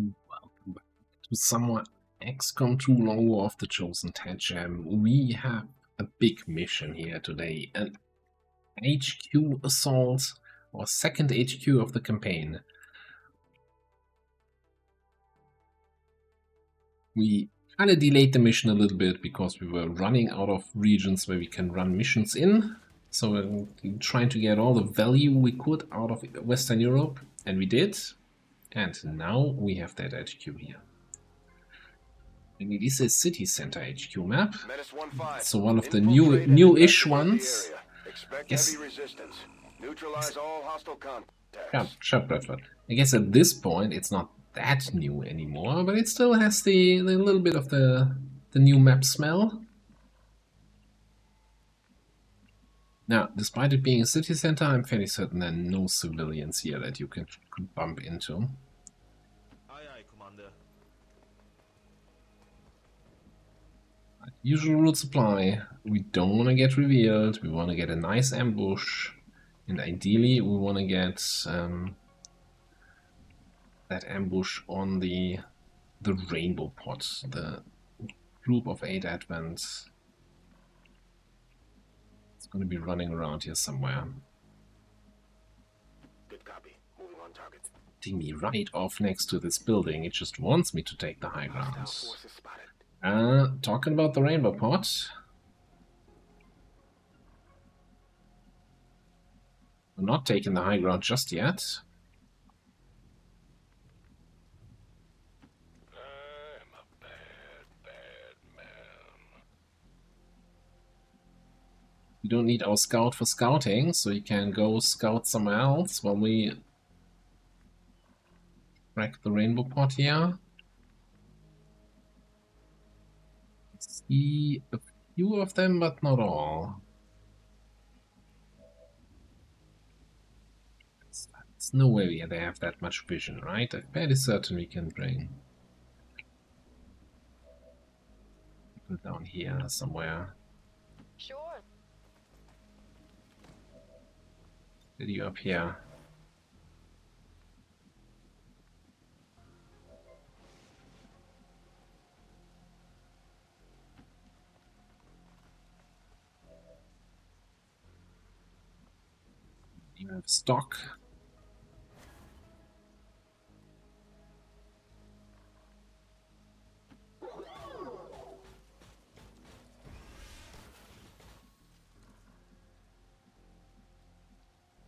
Welcome back to somewhat XCOM 2 Long War of the Chosen Tedgem. We have a big mission here today, an HQ assault, or second HQ of the campaign. We kind of delayed the mission a little bit because we were running out of regions where we can run missions in. So we're trying to get all the value we could out of Western Europe, and we did. And now we have that HQ here. And it is a city center HQ map. So one of the new-ish ones. Yes. Sure, Bradford. I guess at this point it's not that new anymore, but it still has the little bit of the new map smell. Now, despite it being a city center, I'm fairly certain there are no civilians here that you could bump into. Aye, aye, Commander. Usual routes apply. We don't want to get revealed. We want to get a nice ambush, and ideally we want to get that ambush on the rainbow pot, the group of 8 advents. It's going to be running around here somewhere. Good copy. Moving on target. Putting me right off next to this building. It just wants me to take the high ground. Talking about the rainbow pot. We're not taking the high ground just yet. I'm a bad man. We don't need our scout for scouting, so you can go scout somewhere else while we crack the rainbow pot here. See a few of them, but not all. There's no way they have that much vision, right? I'm fairly certain we can bring people down here somewhere. Sure. Get you up here. You have stock.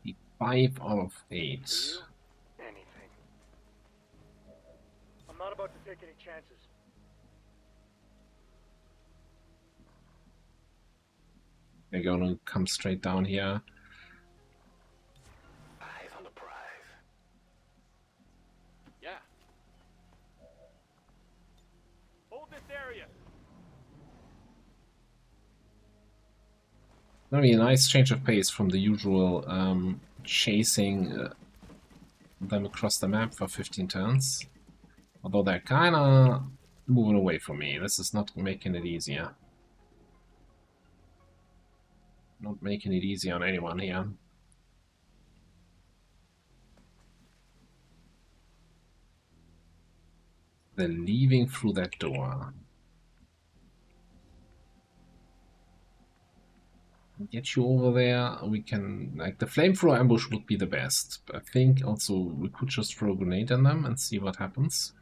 The 5 out of 8. Anything. I'm not about to take any chances. They're gonna come straight down here. Eyes on the prize. Yeah. Hold this area. Gonna be a nice change of pace from the usual chasing them across the map for 15 turns. Although they're kinda moving away from me. This is not making it easier. Not making it easy on anyone here. They're leaving through that door. Get you over there. We can, like, the flamethrower ambush would be the best. But I think also we could just throw a grenade on them and see what happens.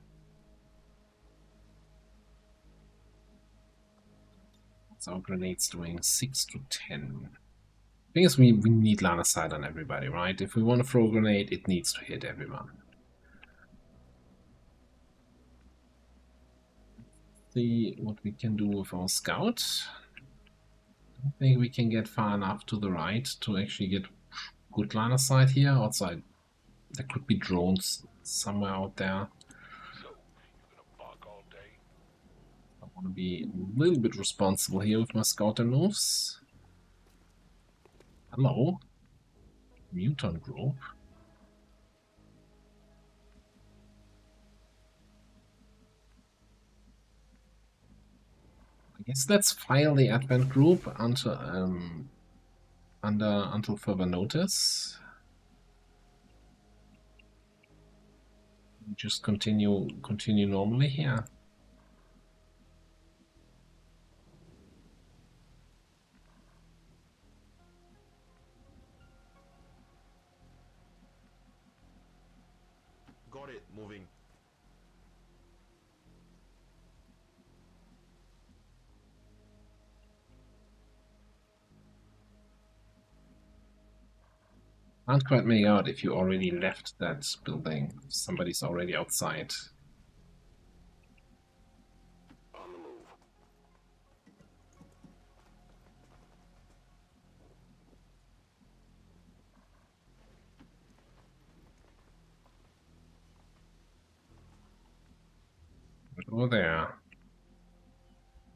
What's our grenades doing? 6 to 10. Thing is, we need line of sight on everybody, right? If we want to throw a grenade, it needs to hit everyone. See what we can do with our scout. I don't think we can get far enough to the right to actually get good line of sight here. Outside, there could be drones somewhere out there. So, you gonna bark all day? I want to be a little bit responsible here with my scouting moves. Hello, mutant group. I guess let's file the advent group until further notice. Just continue normally here. Got it. Moving. Can't quite make out if you already left that building. Somebody's already outside. On the move. Over there.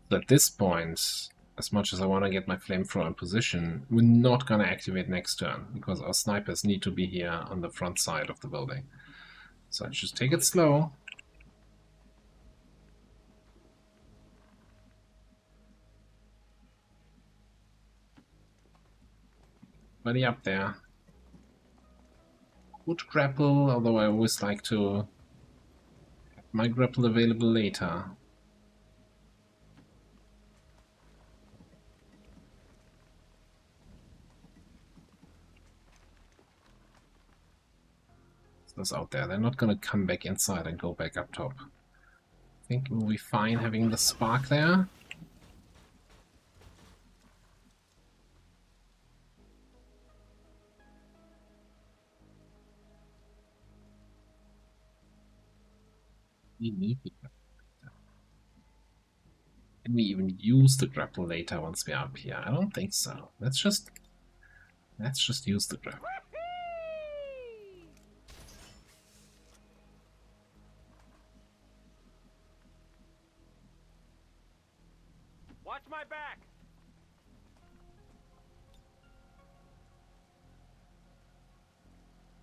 So at this point, as much as I want to get my flamethrower in position, we're not going to activate next turn, because our snipers need to be here on the front side of the building. So let's just take it slow. Buddy up there. Would grapple, although I always like to have my grapple available later. Those out there, they're not gonna come back inside and go back up top. I think we'll be fine having the spark there. Can we even use the grapple later once we're up here? I don't think so. Let's just use the grapple. Watch my back!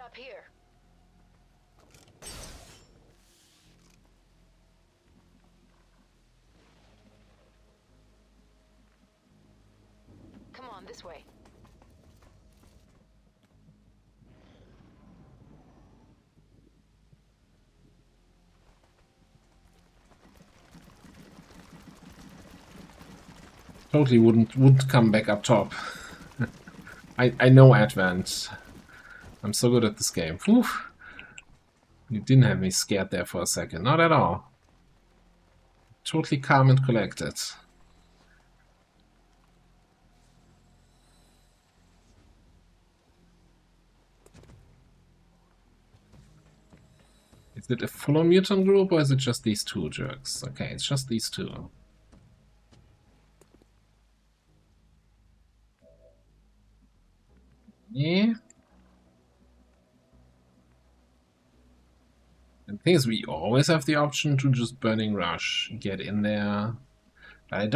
Up here. Come on, this way. Totally wouldn't come back up top. I know Advent. I'm so good at this game. Whew. You didn't have me scared there for a second. Not at all. Totally calm and collected. Is it a full-on mutant group or is it just these two jerks? Okay, it's just these two. Yeah. And the thing is, we always have the option to just Burning Rush, get in there. But I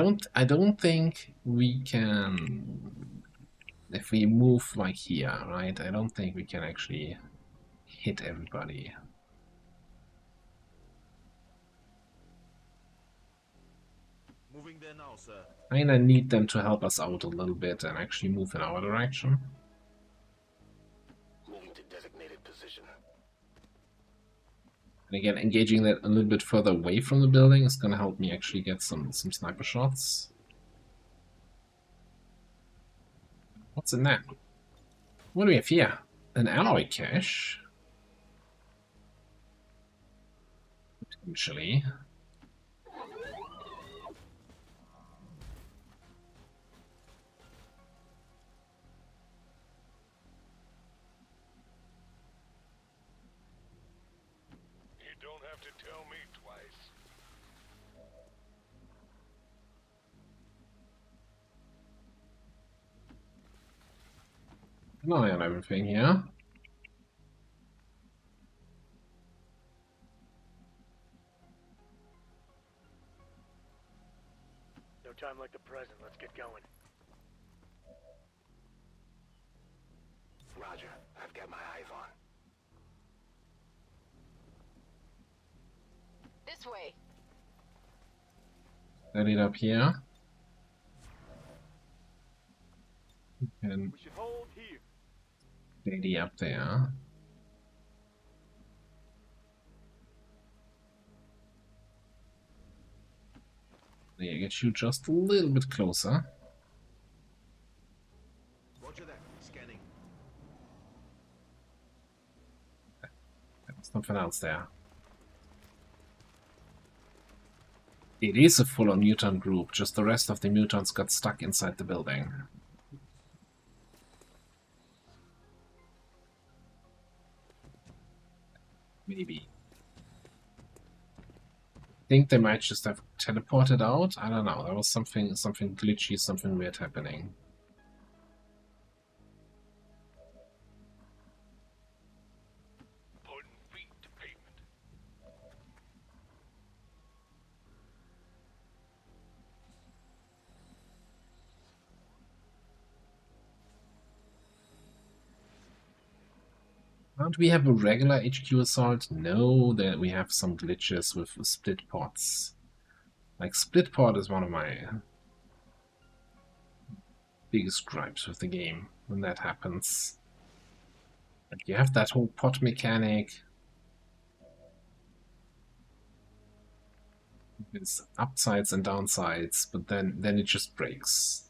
don't think we can, if we move like here, right? I don't think we can actually hit everybody. Moving there now, sir. I mean, I need them to help us out a little bit and actually move in our direction. Moving to designated position. And again, engaging that a little bit further away from the building is going to help me actually get some sniper shots. What's in there? What do we have here? An alloy cache? Potentially. You don't have to tell me twice. An eye on everything here. No time like the present. Let's get going. Roger. I've got my eyes on. This way. Set it up here. And We should hold here. steady up there. Yeah, get you just a little bit closer. Roger that. Scanning. There's nothing else there. It is a full-on mutant group, just the rest of the mutants got stuck inside the building. Maybe. I think they might just have teleported out. I don't know. There was something glitchy, something weird happening. Putting feet to pavement. Don't we have a regular HQ assault? No, that we have some glitches with split pods. Like, split pod is one of my biggest gripes with the game when that happens. Like, you have that whole pod mechanic. It's upsides and downsides, but then it just breaks.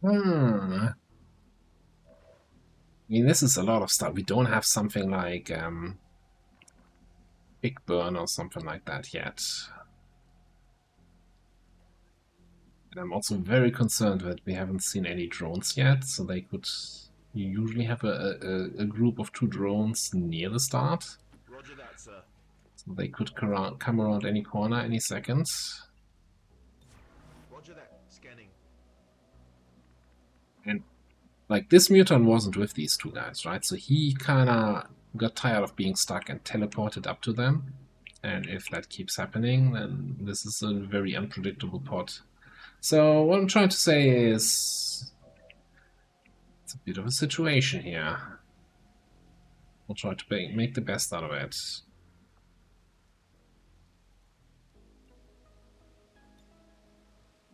I mean, this is a lot of stuff. We don't have something like Big Burn or something like that yet. And I'm also very concerned that we haven't seen any drones yet, so they could... You usually have a group of 2 drones near the start. Roger that, sir. So they could come around any corner any second. Roger that. Scanning. And like, this mutant wasn't with these 2 guys, right? So he kinda got tired of being stuck and teleported up to them. And if that keeps happening, then this is a very unpredictable pod. So what I'm trying to say is, it's a bit of a situation here. We'll try to make the best out of it.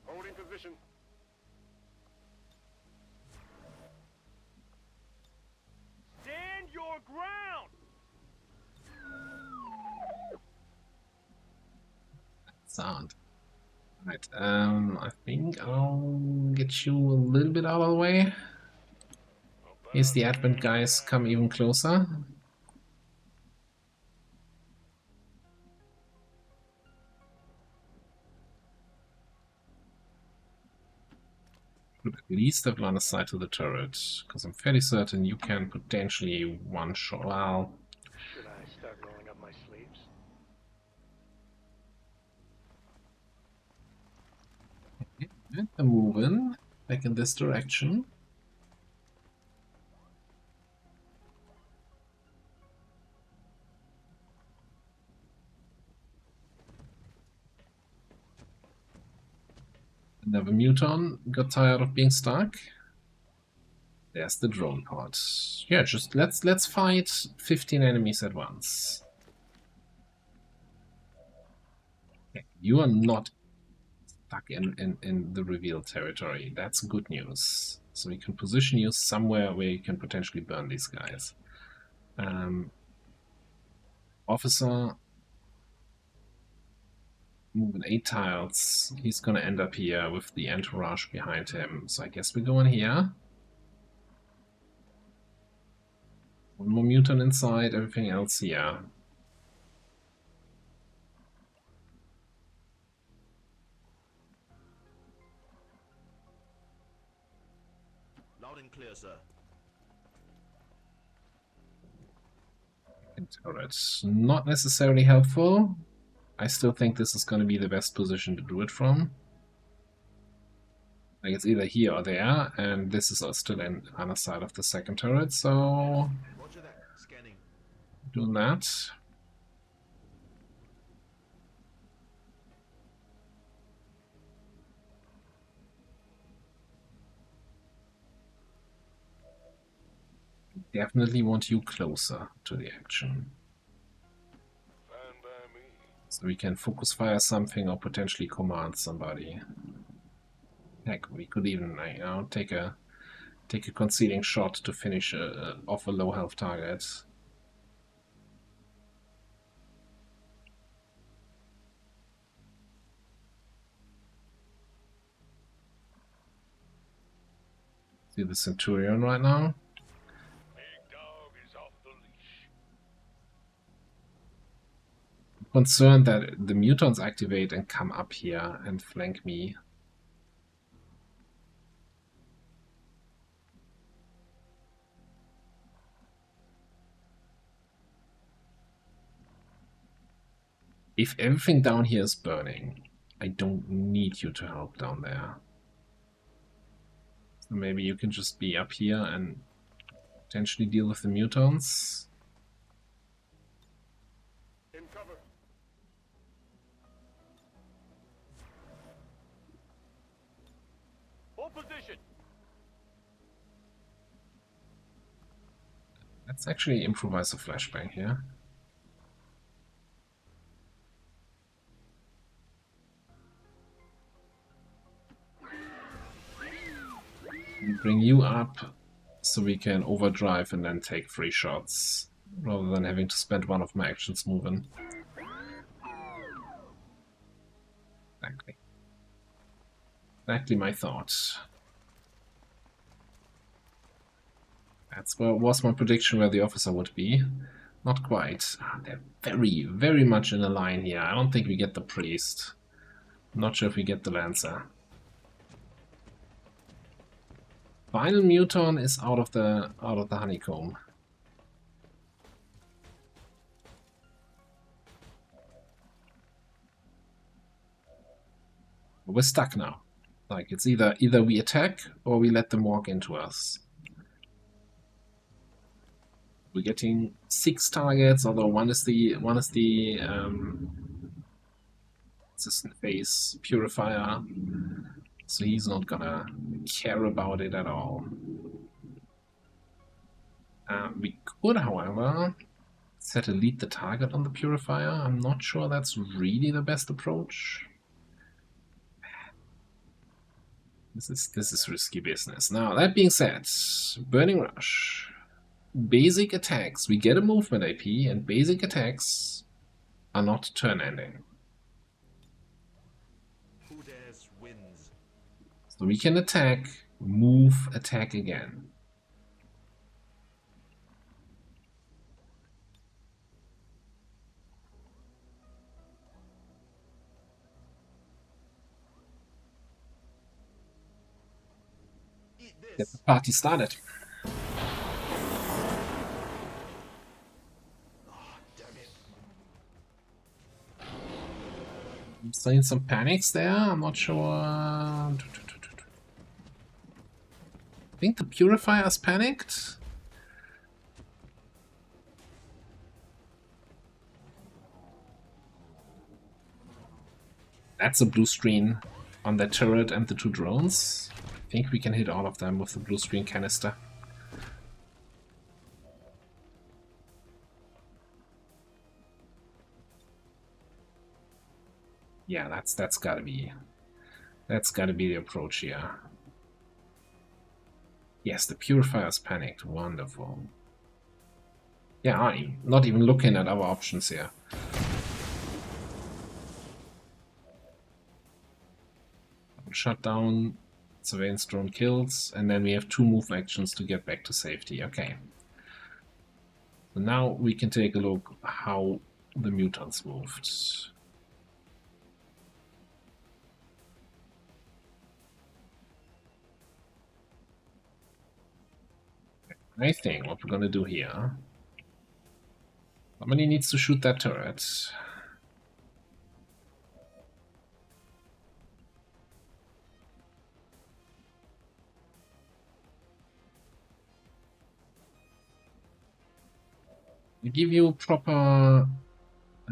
Holding position. Stand your ground! Sound. Right, I think I'll get you a little bit out of the way. Here's the Advent guys, come even closer. Should at least have line of sight to the turret, because I'm fairly certain you can potentially one-shot. Well, Should I start rolling up my sleeves? I'm moving back in this direction. Another muton got tired of being stuck. There's the drone pod. Yeah, just let's fight 15 enemies at once. Okay, you are not stuck in the revealed territory. That's good news. So we can position you somewhere where you can potentially burn these guys. Officer, moving 8 tiles. He's gonna end up here with the entourage behind him. So I guess we go in here. One more mutant inside, everything else here. Loud and clear, sir. Turrets. Not necessarily helpful. I still think this is going to be the best position to do it from. Like, it's either here or there, and this is still in the other side of the second turret, so Roger that. Scanning. doing that. Definitely want you closer to the action. Fine by me. So we can focus fire something or potentially command somebody. Heck, we could even, you know, take a concealing shot to finish off a low health target. See the Centurion right now. Big dog is off the leash. Concerned that the mutants activate and come up here and flank me. If everything down here is burning, I don't need you to help down there. So maybe you can just be up here and potentially deal with the mutants. In cover. Hold position. Let's actually improvise a flashbang here. Bring you up so we can overdrive and then take 3 shots rather than having to spend one of my actions moving. Exactly. Exactly my thought. That's where was my prediction where the officer would be. Not quite. They're very, very much in a line here. I don't think we get the priest. Not sure if we get the lancer. Final muton is out of the honeycomb. We're stuck now. Like it's either we attack or we let them walk into us. We're getting 6 targets, although one is the assistant phase purifier, so he's not gonna care about it at all. We could, however, set a lead the target on the purifier. I'm not sure that's really the best approach. This is risky business. Now that being said, Burning Rush. Basic attacks, we get a movement AP, and basic attacks are not turn ending. Who dares wins. So we can attack, move, attack again. Eat Get this. the party started. Ah, damn it. I'm seeing some panics there. I'm not sure. I think the purifier's panicked. That's a blue screen on the turret and the 2 drones. I think we can hit all of them with the blue screen canister. Yeah, that's gotta be the approach here. Yes, the purifier's panicked. Wonderful. Yeah, I'm not even looking at our options here. Shut down, surveillance drone kills, and then we have 2 move actions to get back to safety. Okay. So now we can take a look how the mutants moved. I think what we're gonna do here. Somebody needs to shoot that turret. We give you proper.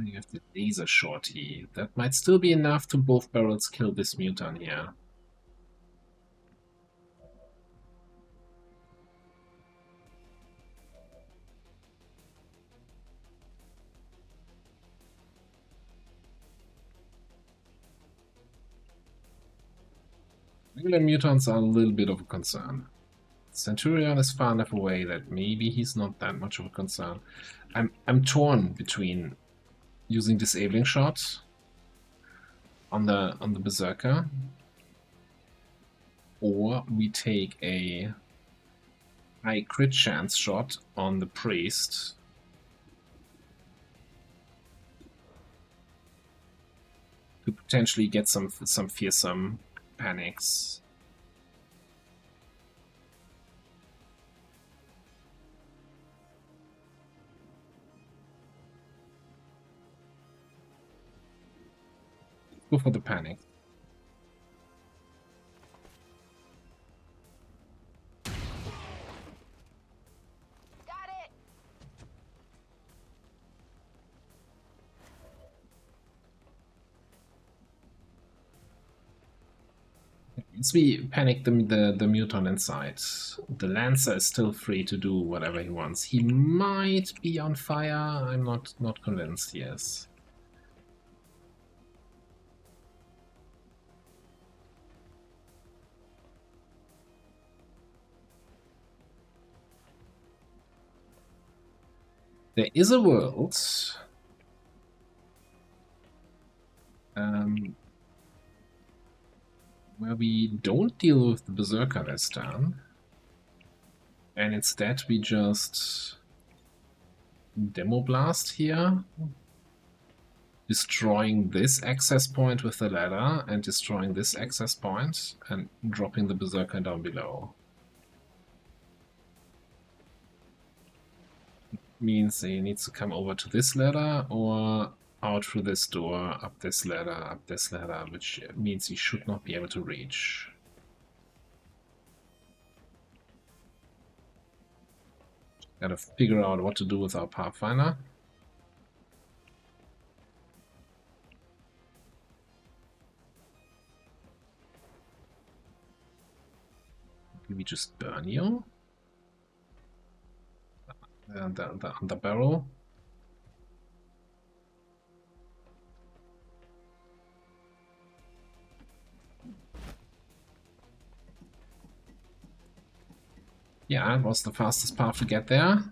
You have the laser shorty. That might still be enough to both barrels kill this mutant here. Regular mutants are a little bit of a concern. Centurion is far enough away that maybe he's not that much of a concern. I'm torn between using disabling shot on the berserker, or we take a high crit chance shot on the priest. To potentially get some fearsome panics. Go for the panic. Got it. Once we panic the mutant inside, the Lancer is still free to do whatever he wants. He might be on fire. I'm not convinced. Yes. There is a world where we don't deal with the Berserker this turn, and instead we just Demo Blast here, destroying this access point with the ladder and destroying this access point and dropping the Berserker down below. Means he needs to come over to this ladder or out through this door, up this ladder, which means he should not be able to reach. Gotta figure out what to do with our Pathfinder. Maybe we just burn you? The barrel. Yeah, it was the fastest path to get there.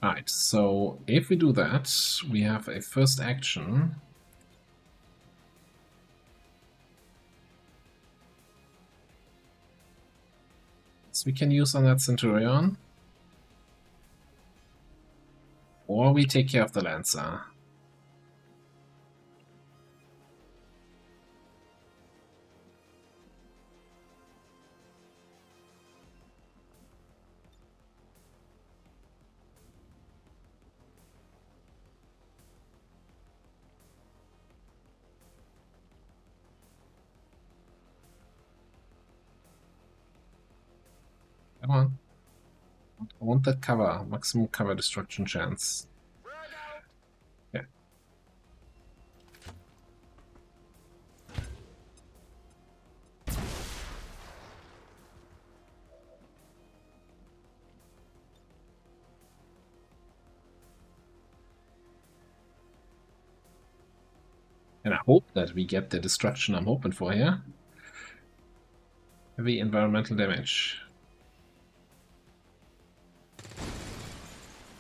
Right, so if we do that, we have a first action. So we can use on that Centurion. Or we take care of the Lancer. Come on. I want that cover. Maximum cover destruction chance. Yeah. And I hope that we get the destruction I'm hoping for here. Heavy environmental damage.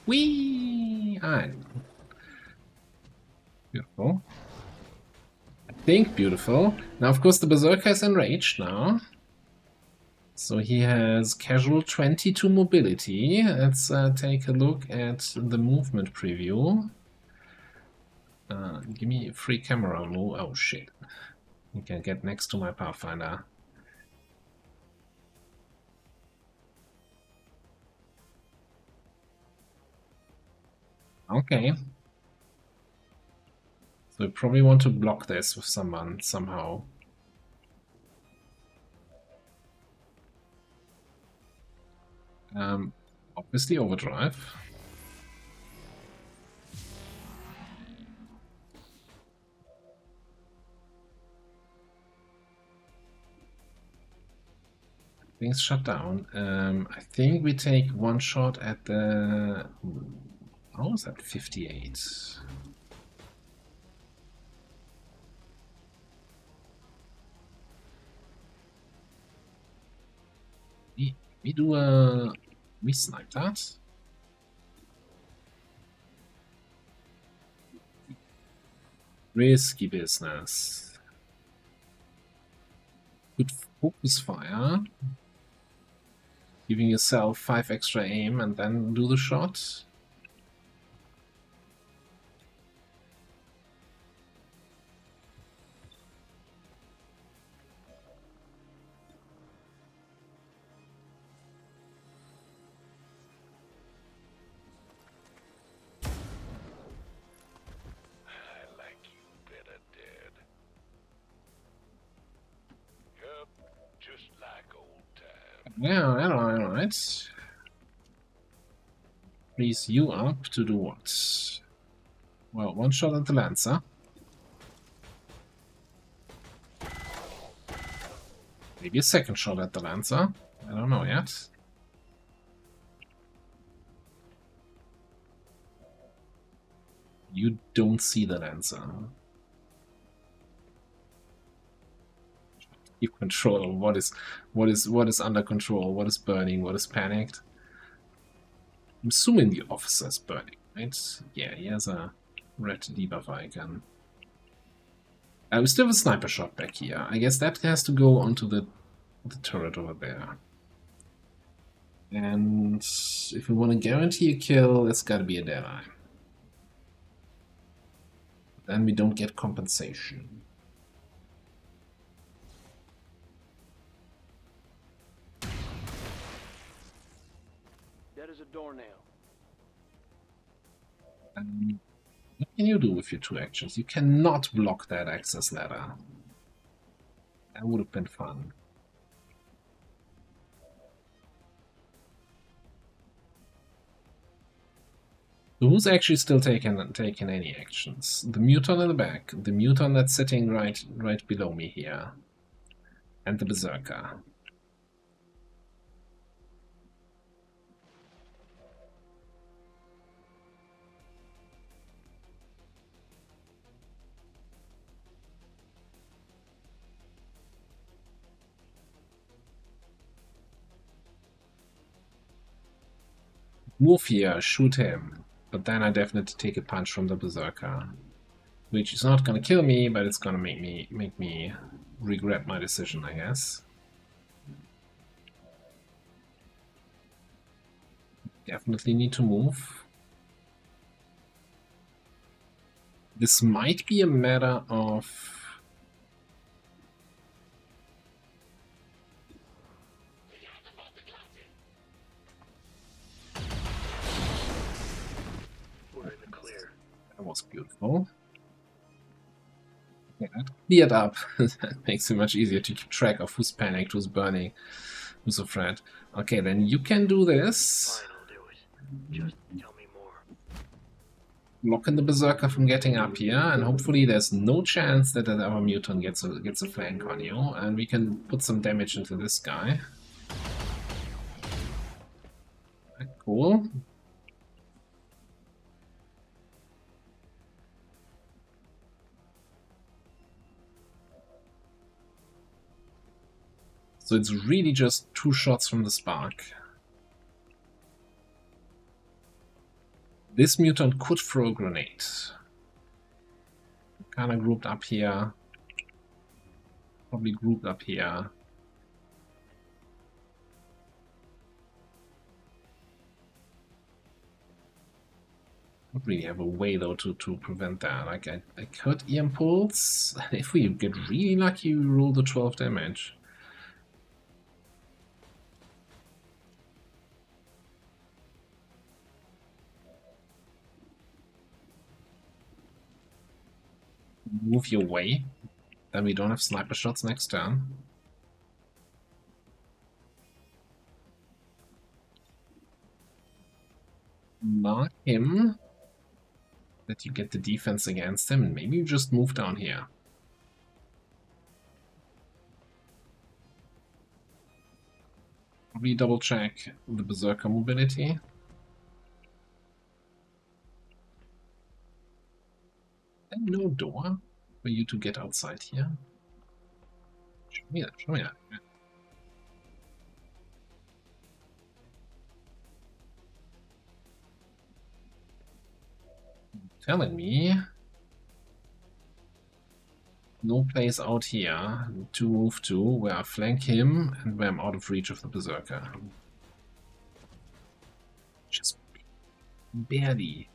Whee! Alright. Beautiful. I think beautiful. Now, of course, the Berserker is enraged now. So he has casual 22 mobility. Let's take a look at the movement preview. Give me a free camera move. Oh shit. You can get next to my Pathfinder. Okay. So we probably want to block this with someone somehow. Obviously overdrive. Things shut down. I think we take one shot at the... How is that 58? We do a... We snipe that. Risky business. Good focus fire. Giving yourself 5 extra aim and then do the shot. I like you better dead. Yup, just like old times. Yeah, alright. Freeze you up to do what? Well, one shot at the Lancer. Maybe a second shot at the Lancer. I don't know yet. You don't see the Lancer. Keep control of what is under control, what is burning, what is panicked. I'm assuming the officer is burning, right? Yeah, he has a red debuff icon. We still have a sniper shot back here. I guess that has to go onto the turret over there. And if we want to guarantee a kill, it's gotta be a dead eye. Then we don't get compensation. Dead as a doornail. What can you do with your 2 actions? You cannot block that access ladder. That would have been fun. So who's actually still taking any actions? The Muton in the back, the Muton that's sitting right below me here, and the Berserker. Move here, shoot him. But then I definitely take a punch from the Berserker. Which is not gonna kill me, but it's gonna make me regret my decision, I guess. Definitely need to move. This might be a matter of... We're in the clear. That was beautiful. Yeah, that cleared up. That makes it much easier to keep track of who's panicked, who's burning, who's afraid. Okay, then you can do this. Fine, I'll do it. Just tell me more. Blocking the Berserker from getting up here, and hopefully there's no chance that that other Mutant gets a flank on you, and we can put some damage into this guy. Right, cool. So it's really just 2 shots from the spark. This mutant could throw a grenade. Kinda grouped up here. Probably grouped up here. Don't really have a way though to prevent that. Like I could EM pulse. If we get really lucky, we roll the 12 damage. Move your way, then we don't have sniper shots next turn. Mark him, that you get the defense against him, and maybe you just move down here. We double check the Berserker mobility. And no door for you to get outside here. Show me that, show me that. Telling me no place out here to move to where I flank him and where I'm out of reach of the Berserker. Just barely.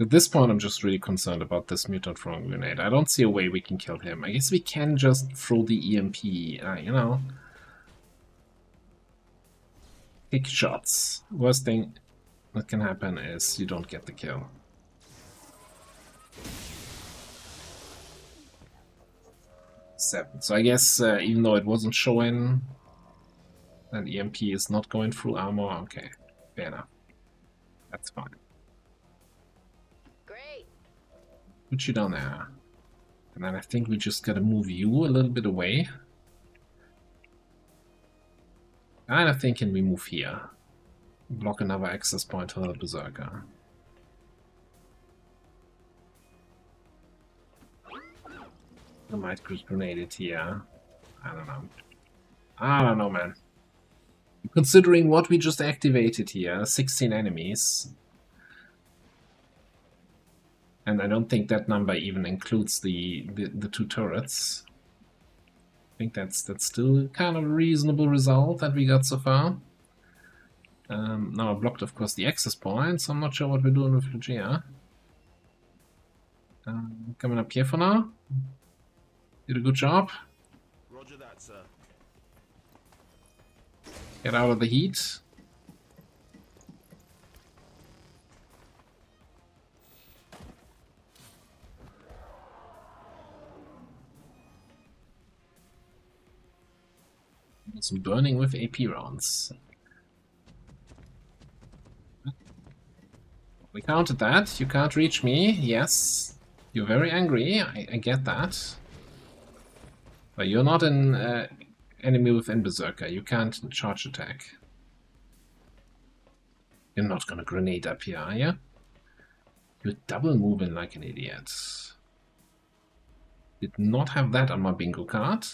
At this point, I'm just really concerned about this mutant throwing grenade. I don't see a way we can kill him. I guess we can just throw the EMP, you know. Take shots. Worst thing that can happen is you don't get the kill. Seven. So I guess even though it wasn't showing, and EMP is not going through armor, okay, fair enough. That's fine. Great. Put you down there. And then I think we just gotta move you a little bit away. Kinda thinking we move here. Block another access point for the Berserker. I might grenade it here. I don't know. I don't know, man. Considering what we just activated here, 16 enemies. And I don't think that number even includes the two turrets. I think that's still kind of a reasonable result that we got so far. Now I blocked, of course, the access point, so I'm not sure what we're doing with Lugia. Coming up here for now. Did a good job. Roger that, sir. Get out of the heat. Some burning with AP rounds. We counted that. You can't reach me. Yes. You're very angry. I get that. But you're not an enemy within Berserker. You can't charge attack. You're not gonna grenade up here, are you? You're double moving like an idiot. Did not have that on my bingo card.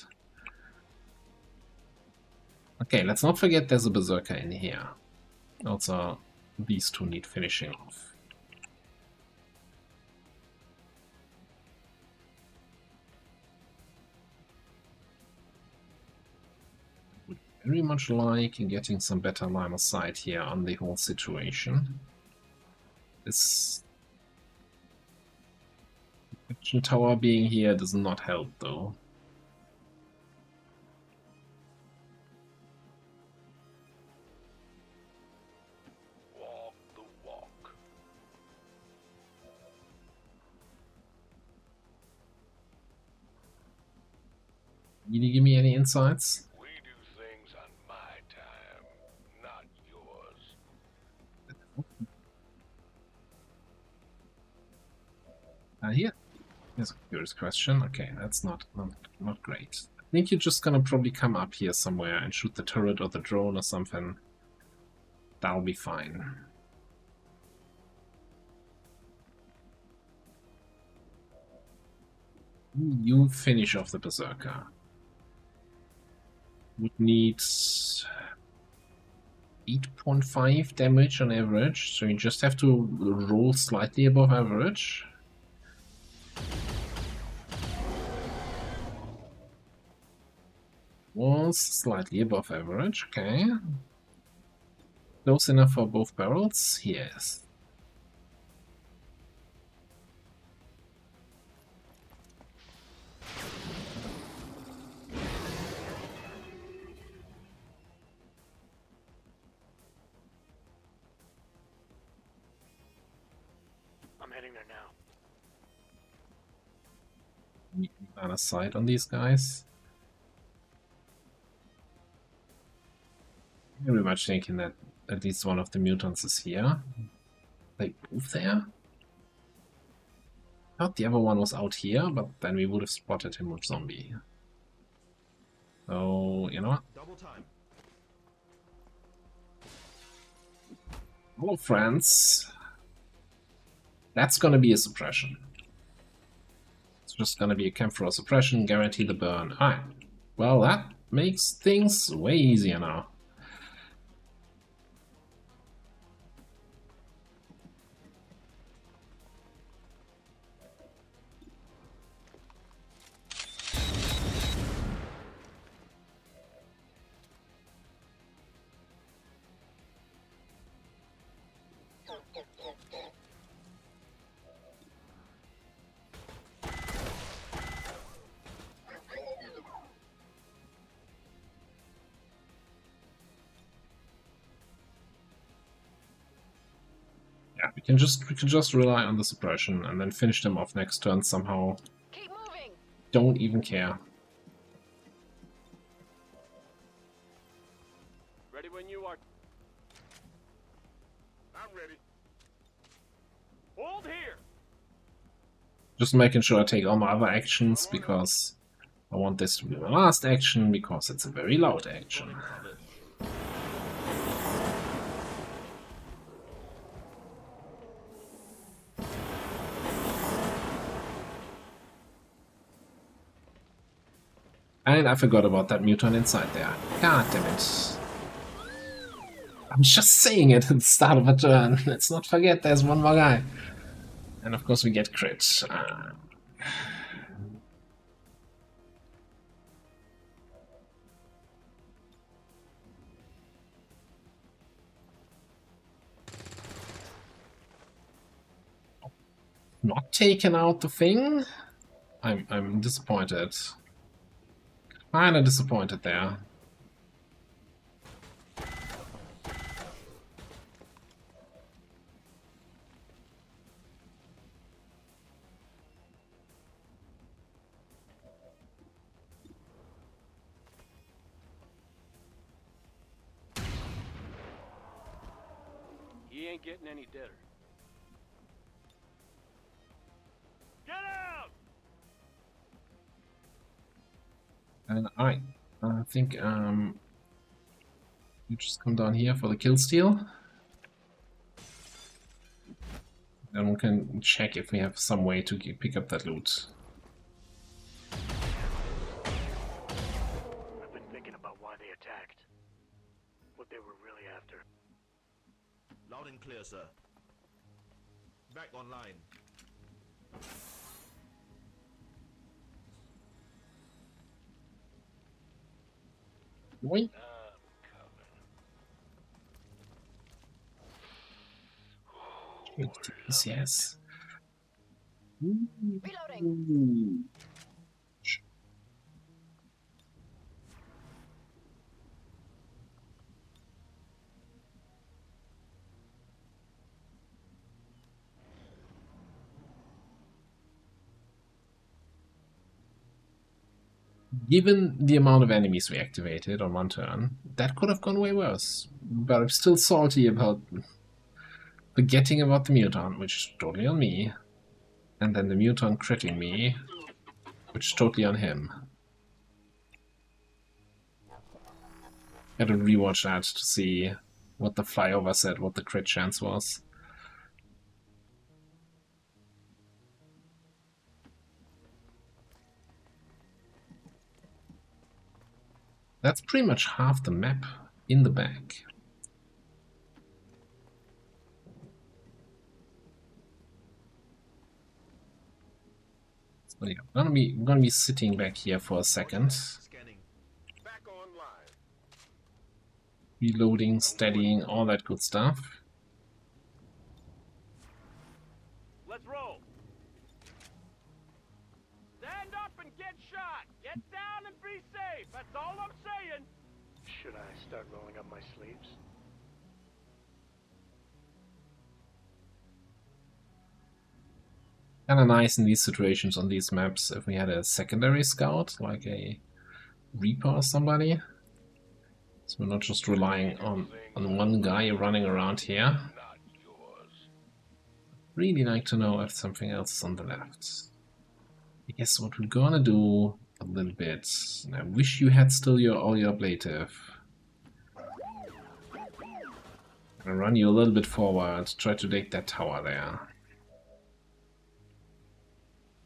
Okay, let's not forget there's a Berserker in here. Also, these two need finishing off. Would very much like getting some better line of sight here on the whole situation. This action tower being here does not help, though. Can you give me any insights? We do things on my time, not yours. Here. Here's a curious question. Okay, that's not great. I think you're just gonna probably come up here somewhere and shoot the turret or the drone or something. That'll be fine. You finish off the Berserker. Would need 8.5 damage on average, so you just have to roll slightly above average. Was slightly above average, okay. Close enough for both barrels? Yes. there now. We can plan a sight on these guys. Very much thinking that at least one of the mutants is here. They move there? Thought the other one was out here, but then we would have spotted him with zombie. So, you know what? Double time. Hello, friends. That's gonna be a suppression. It's just gonna be a camp for a suppression, guarantee the burn. Alright. Well, that makes things way easier now. Yeah, we can just rely on the suppression and then finish them off next turn somehow. Keep moving. Don't even care. Ready when you are. I'm ready. Hold here. Just making sure I take all my other actions because I want this to be my last action because it's a very loud action. Running cover. And I forgot about that mutant inside there. God damn it. I'm just saying it at the start of a turn. Let's not forget there's one more guy. And of course we get crit. Not taking out the thing? I'm disappointed. Kinda disappointed there. He ain't getting any deader. Get out! And I think you just come down here for the kill steal. Then we can check if we have some way to pick up that loot. I've been thinking about why they attacked. What they were really after. Loud and clear, sir. Back online. Wait. Yes. Reloading. Given the amount of enemies we activated on one turn, that could have gone way worse. But I'm still salty about forgetting about the mutant, which is totally on me. And then the mutant critting me, which is totally on him. Gotta rewatch that to see what the flyover said, what the crit chance was. That's pretty much half the map in the back. So yeah, I'm gonna be sitting back here for a second, Scanning. Back online. reloading, steadying, all that good stuff. Let's roll. Stand up and get shot. Get down and be safe. That's all I'm saying. Should I start rolling up my sleeves? Kind of nice in these situations on these maps if we had a secondary scout, like a Reaper or somebody. So we're not just relying on one guy running around here. Not yours. Really like to know if something else is on the left. I guess what we're gonna do a little bit. And I wish you had still all your ablative. I'll run you a little bit forward, try to take that tower there.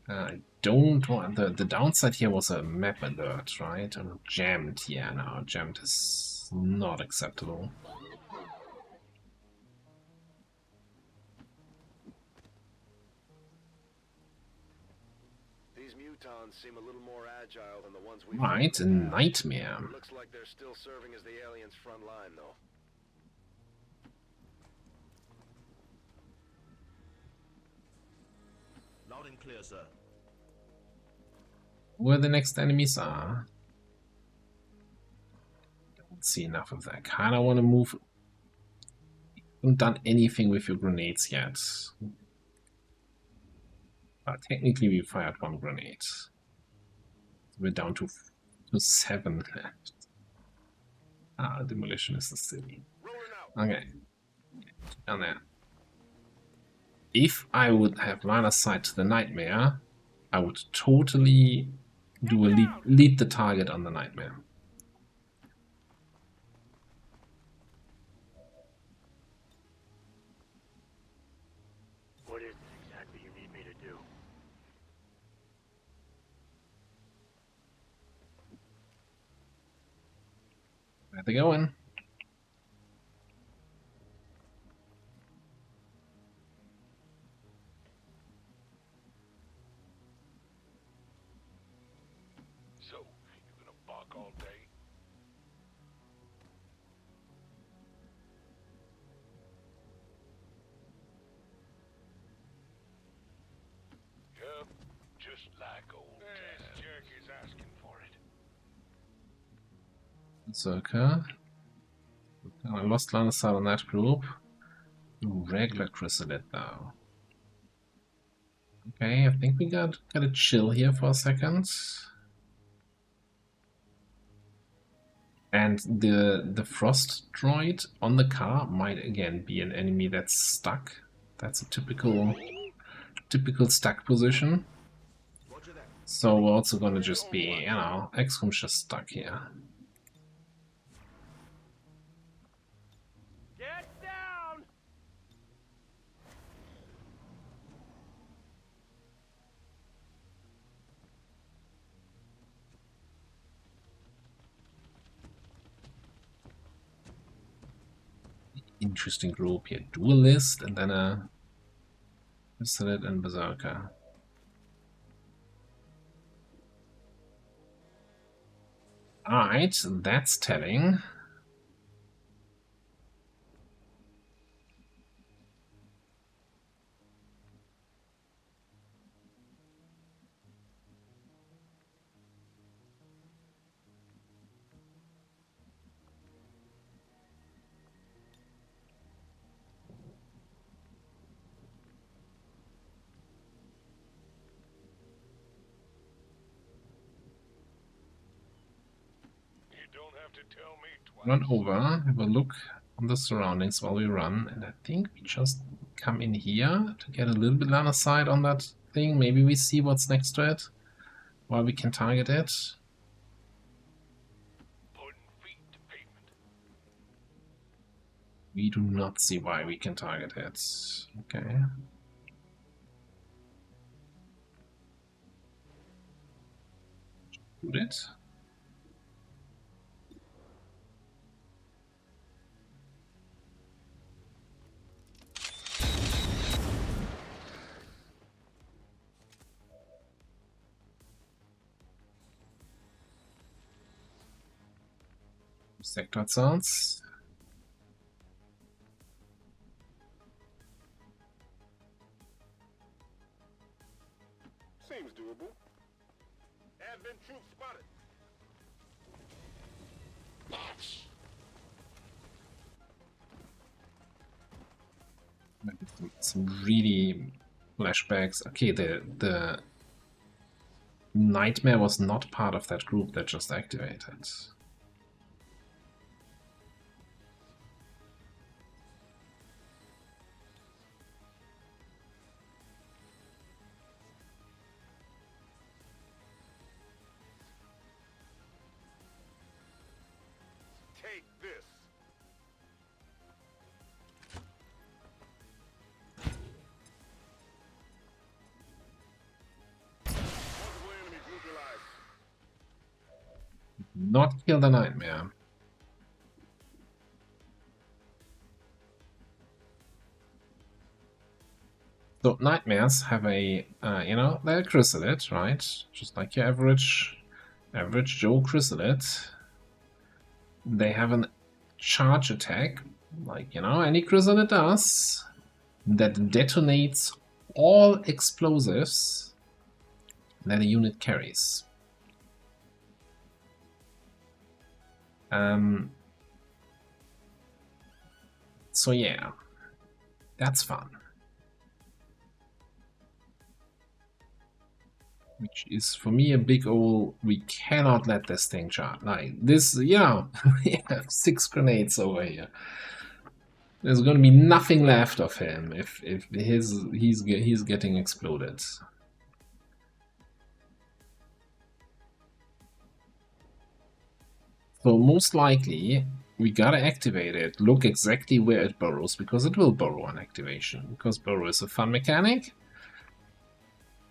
I don't want the downside here was a map alert, right? Or jammed, yeah, no, jammed is not acceptable. These mutons seem a little more agile than the ones we Right, a nightmare. Looks like they're still serving as the aliens' front line, though. Loud and clear, sir. Where the next enemies are. Don't see enough of that. Kinda wanna move. Haven't done anything with your grenades yet. But technically we fired one grenade. We're down to 7 left. Ah, demolition is the city. Okay. Down there. If I would have line of sight to the nightmare, I would totally do a lead the target on the nightmare. What is it exactly you need me to do? Where they going? So, you gonna bark all day? Yep, just like old times. This jerk is asking for it. Circa. I lost line of sight on that group. Regular chrysalid though. Okay, I think we gotta chill here for a second. And the frost droid on the car might again be an enemy that's stuck. That's a typical stuck position. So we're also gonna just be, you know, XCOM's just stuck here. Get down! Interesting group here. Duelist and then a Chrysalid and Berserker. Alright, that's telling. Don't have to tell me twice. Run over, have a look on the surroundings while we run, and I think we just come in here to get a little bit line of sight on that thing. Maybe we see what's next to it while we can target it. Putting feet to pavement. We do not see why we can target it. Okay. Shoot it. Sector sounds. Seems doable. Advent troops spotted. Some really Flashbacks. Okay, the Nightmare was not part of that group that just activated. Take this. Multiple enemies neutralized. Not kill the Nightmare. So Nightmares have a, you know, they're chrysalid, right? Just like your average Joe chrysalid. They have a charge attack, like, you know, any chrysalid does, that detonates all explosives that a unit carries. So yeah, that's fun. Which is for me a big ol' we cannot let this thing charge. Like this, yeah, we have 6 grenades over here. There's gonna be nothing left of him if he's getting exploded. So most likely we gotta activate it. Look exactly where it burrows, because it will burrow on activation. Because burrow is a fun mechanic.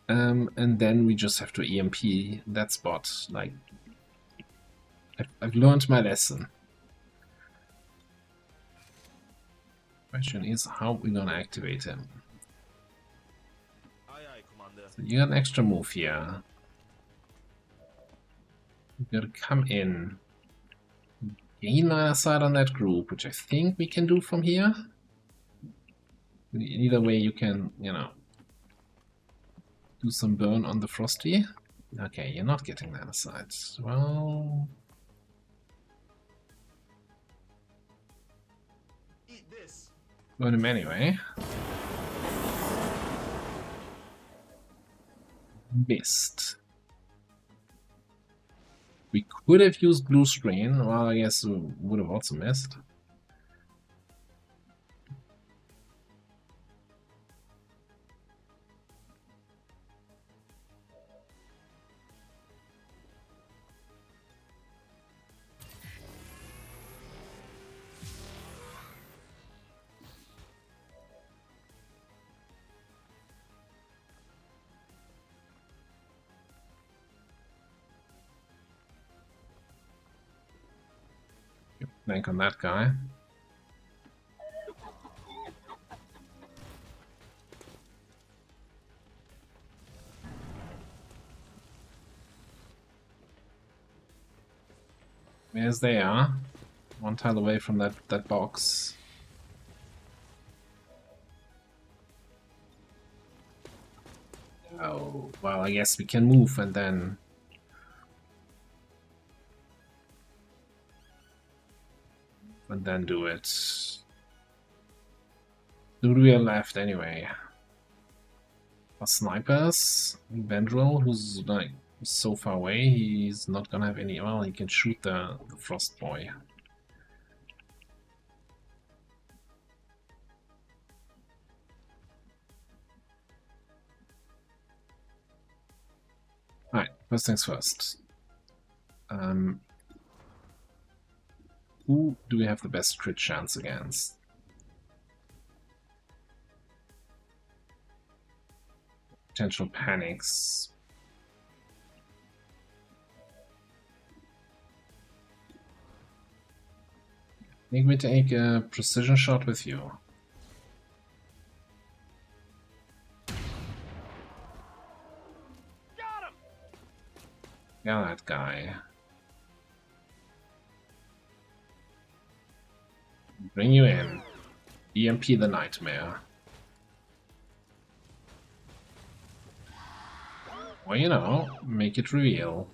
And then we just have to EMP that spot. Like, I've learned my lesson. Question is how we're gonna activate him. Aye, aye, Commander. So you got an extra move here. You gotta come in, gain line of sight on that group, which I think we can do from here. Either way, you can, you know, do some burn on the Frosty. Okay, you're not getting line of sight. Well, Eat this. burn him anyway. Missed. We could have used blue screen. Well, I guess we would have also missed. Bank on that guy. Yes, they are. One tile away from that box. Oh, well, I guess we can move and then... do it. Who do we have left anyway? For snipers? Vendril, who's like so far away, he's not gonna have any... Well, he can shoot the Frost Boy. Alright, first things first. Who do we have the best crit chance against? Potential panics. I think we take a precision shot with you. Got him! Yeah, that guy. Bring you in. EMP the Nightmare. Well, you know, make it reveal.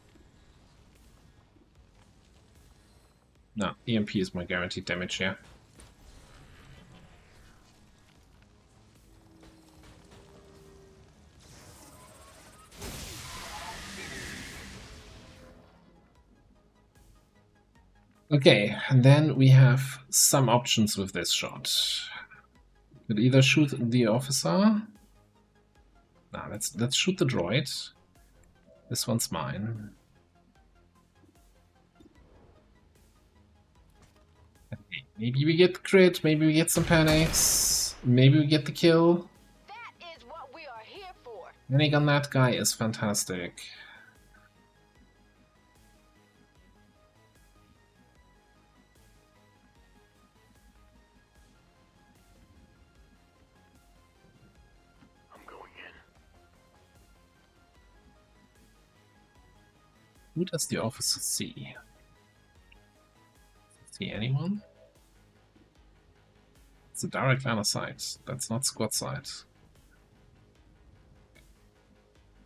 No, EMP is my guaranteed damage here. Okay, and then we have some options with this shot. Could either shoot the officer. Nah, let's shoot the droid. This one's mine. Okay, maybe we get crit, maybe we get some panics, maybe we get the kill. That is what we are here for. Panic on that guy is fantastic. I'm going in. Who does the officer see? See anyone? It's a direct line of sight. That's not squad sight.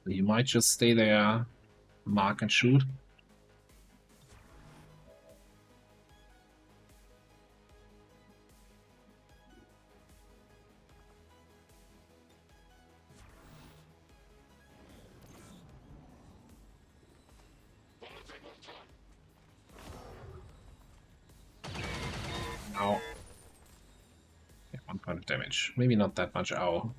You might just stay there, mark and shoot. Ow. Yeah, 1 point of damage. Maybe not that much ow.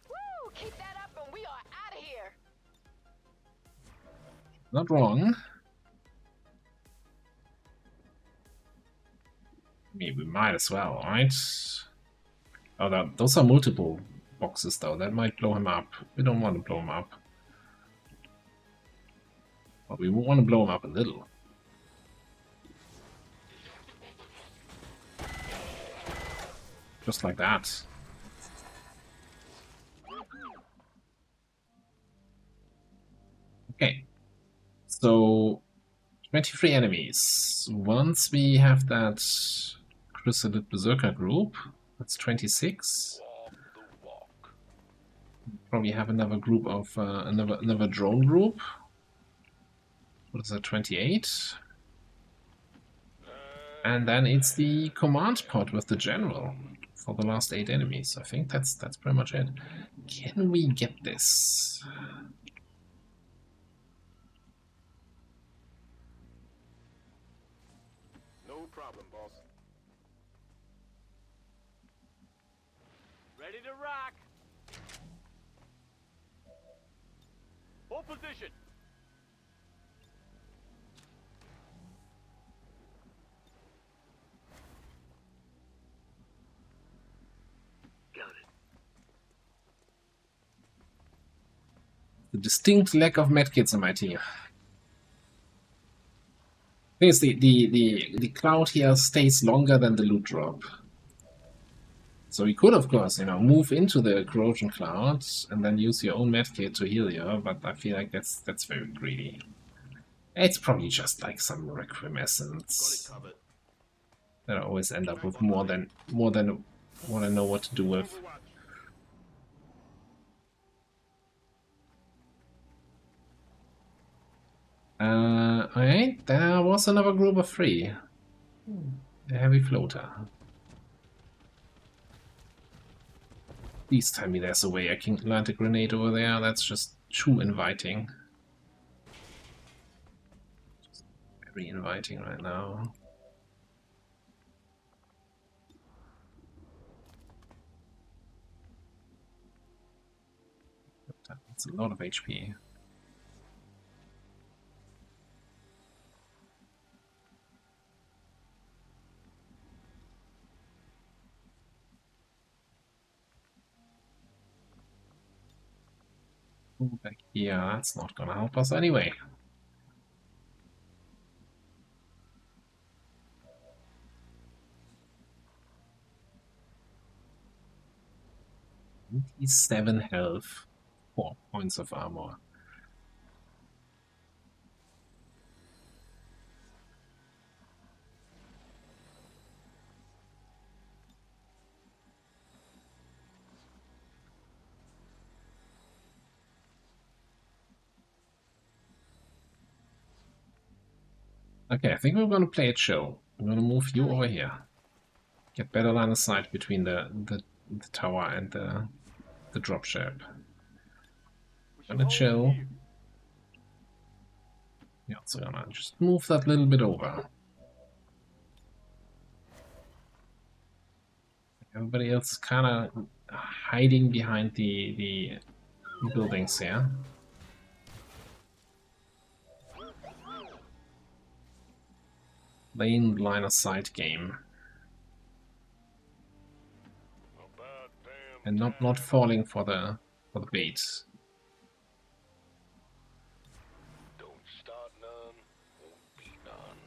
Woo! Keep that up and we are out of here. Not wrong. I mean, we might as well, right? Oh, those are multiple boxes though. That might blow him up. We don't want to blow him up. But we want to blow him up a little. Just like that. Okay. So 23 enemies. Once we have that Chrysalid Berserker group, that's 26. Walk the walk. Probably have another group of another drone group. What is that? 28. And then it's the command pod with the general for the last 8 enemies. I think that's pretty much it. Can we get this? No problem, boss. Ready to rock. Hold position. Got it. The distinct lack of medkits in my team. Thing is, the cloud here stays longer than the loot drop. So we could, of course, move into the corrosion cloud and then use your own medkit to heal you, but I feel like that's very greedy. It's probably just like some Got requiescence it covered. that I always end up with more than what I know what to do with. Overwatch. Alright, there was another group of 3. A heavy floater. Please tell me there's a way I can plant a grenade over there. That's just too inviting. Just very inviting right now. That's a lot of HP. Back here, that's not gonna help us anyway. "27 health, 4 points of armor." Okay, I think we're gonna play it chill. I'm gonna move you over here. Get better line of sight between the tower and the dropship. We should Gonna hold chill. here. Yeah, so gonna just move that little bit over. Everybody else is kind of hiding behind the buildings here. Playing line of sight game About damn and not time. falling for the bait. Don't start none, won't be none.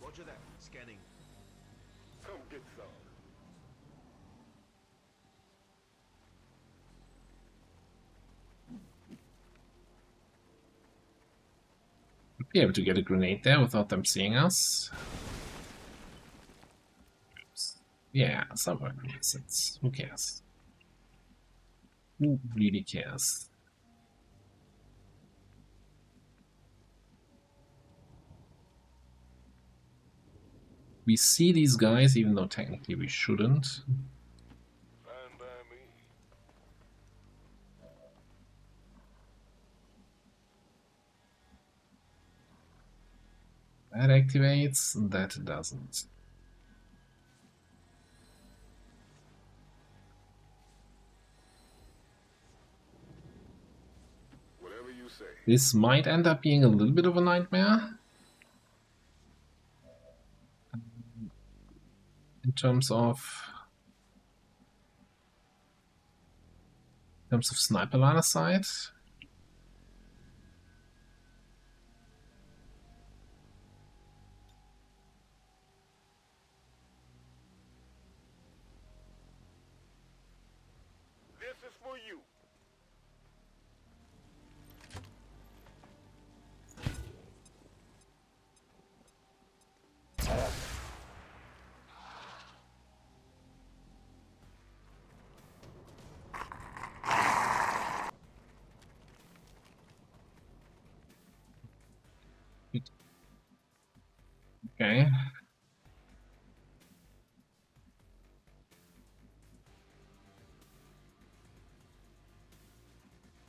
Roger that. Scanning. Come get some. We'd be able to get a grenade there without them seeing us. Oops. Yeah, some assets. Who cares? Who really cares? We see these guys, even though technically we shouldn't. Fine by me. That activates, that doesn't. Whatever you say. This might end up being a little bit of a nightmare. In terms of sniper line of sight. This is for you. Okay.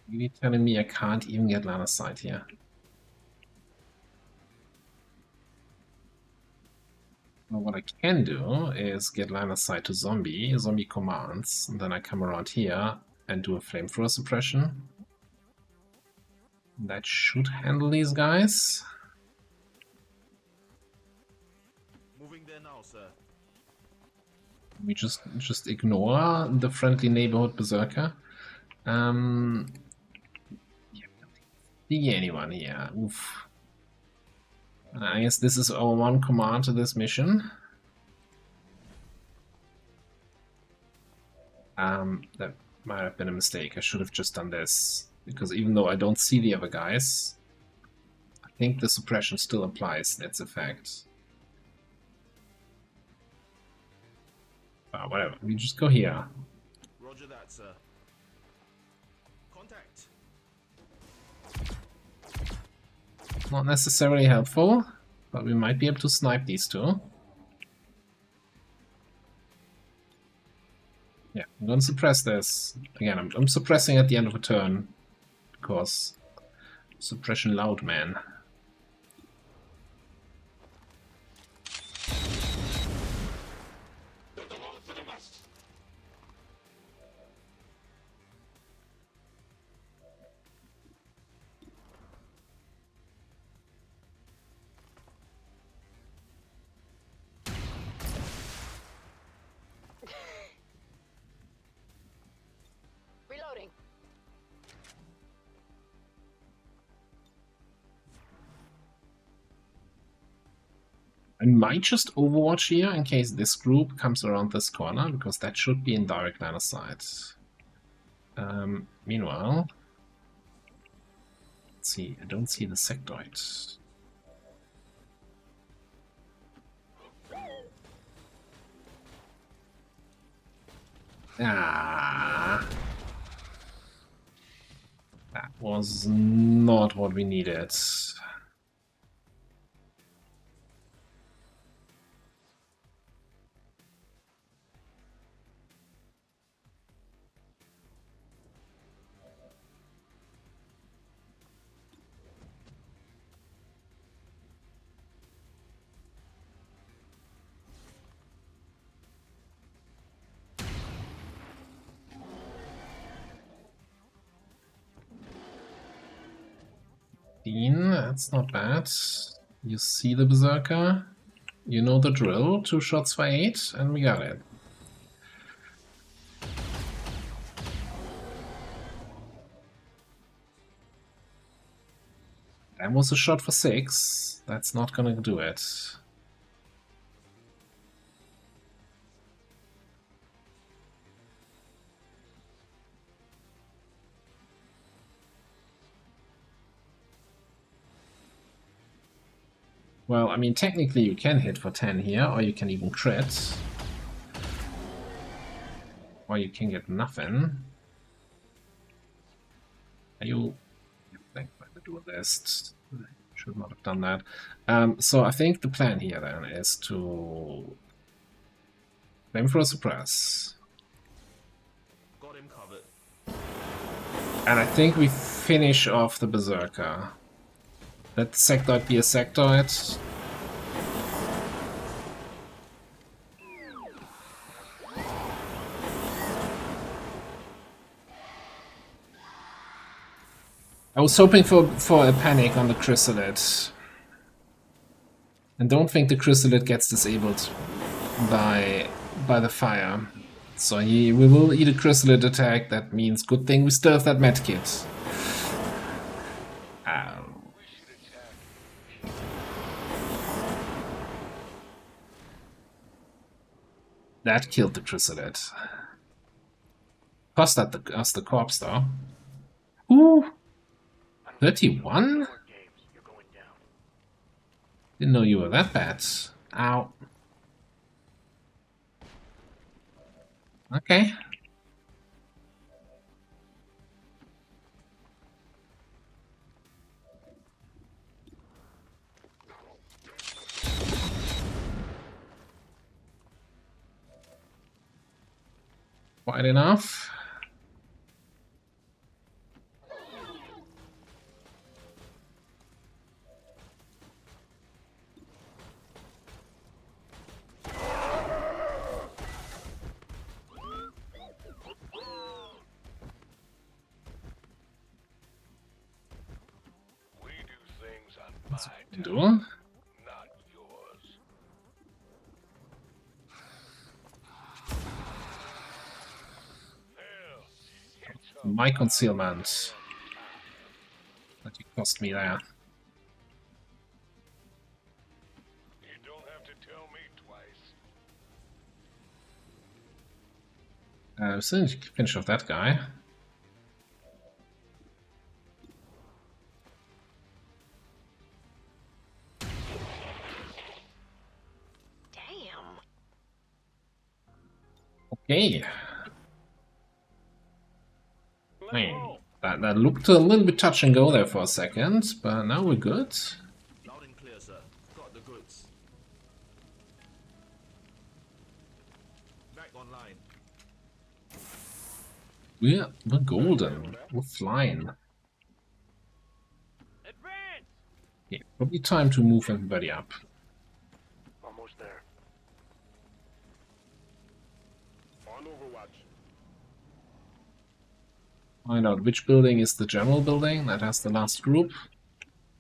You're telling me I can't even get line of sight here. Well, what I can do is get line of sight to zombie commands, and then I come around here and do a flamethrower suppression. That should handle these guys. Moving there now, sir. We just ignore the friendly neighborhood berserker. See anyone here? Oof. I guess this is our one command to this mission. That might have been a mistake. I should have just done this, because even though I don't see the other guys, I think the suppression still applies its effect. Whatever, we just go here. Roger that, sir. Contact. Not necessarily helpful, but we might be able to snipe these two. Yeah, I'm gonna suppress this. Again, I'm suppressing at the end of a turn, because suppression loud, man. Reloading. I might just overwatch here in case this group comes around this corner, because that should be in direct line of sight. Meanwhile, let's see, I don't see the sectoid. Ah, that was not what we needed. 15, that's not bad. You see the Berserker, you know the drill, 2 shots for 8, and we got it. That was a shot for 6, that's not gonna do it. Well, I mean, technically you can hit for 10 here, or you can even crit. Or you can get nothing. Are you... Thank by the duelist. Should not have done that. So I think the plan here then is to... Flamethrower suppress. Got him covered. And I think we finish off the Berserker. Let the sectoid be a sectoid. I was hoping for a panic on the Chrysalid. And don't think the Chrysalid gets disabled by the fire. So we will eat a Chrysalid attack, that means good thing we still have that medkit. That killed the Chrysalid. Cost us the corpse though. Ooh! 31? Games, you're going down. Didn't know you were that bad. Ow. Okay. Quite enough. We do things on my time, Do. not yours. Hell, it's a My concealment. That you cost me there. You don't have to tell me twice. Still need to finish off that guy. Damn. Okay. Man, that looked a little bit touch and go there for a second, but now we're good. Loud and clear, sir. Got the goods. Back online. We're golden. We're flying. Advance! Yeah, probably time to move everybody up. Almost there. On Overwatch. Find out which building is the general building that has the last group,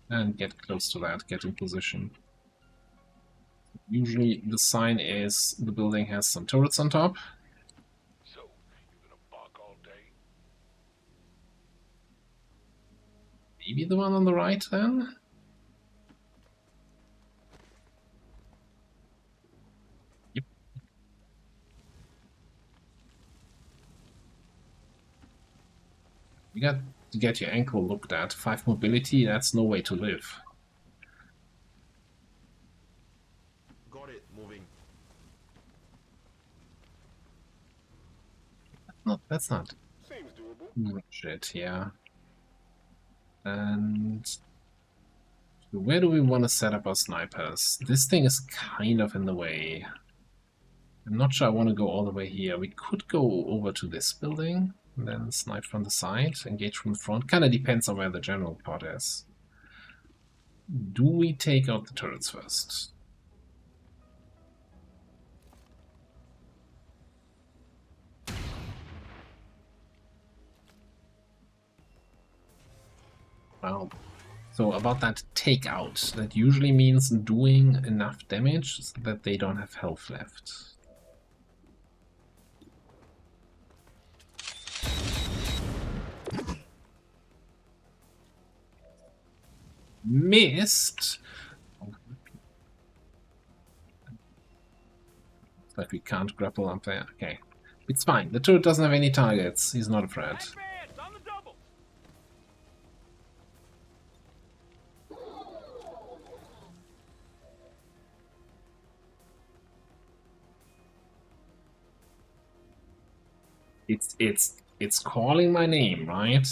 and get close to that, get in position. Usually the sign is the building has some turrets on top. So, you're gonna bark all day? Maybe the one on the right then? Yep. You got to get your ankle looked at. 5 mobility, that's no way to live. Got it. Moving. That's not Seems doable. shit, yeah. And where do we want to set up our snipers? This thing is kind of in the way. I'm not sure I want to go all the way here. We could go over to this building, and then snipe from the side, engage from the front. Kind of depends on where the general part is. Do we take out the turrets first? Well, So about that takeout, that usually means doing enough damage so that they don't have health left. Missed! But we can't grapple up there. Okay. It's fine. The turret doesn't have any targets. He's not a threat. Advance on the double. It's calling my name, right?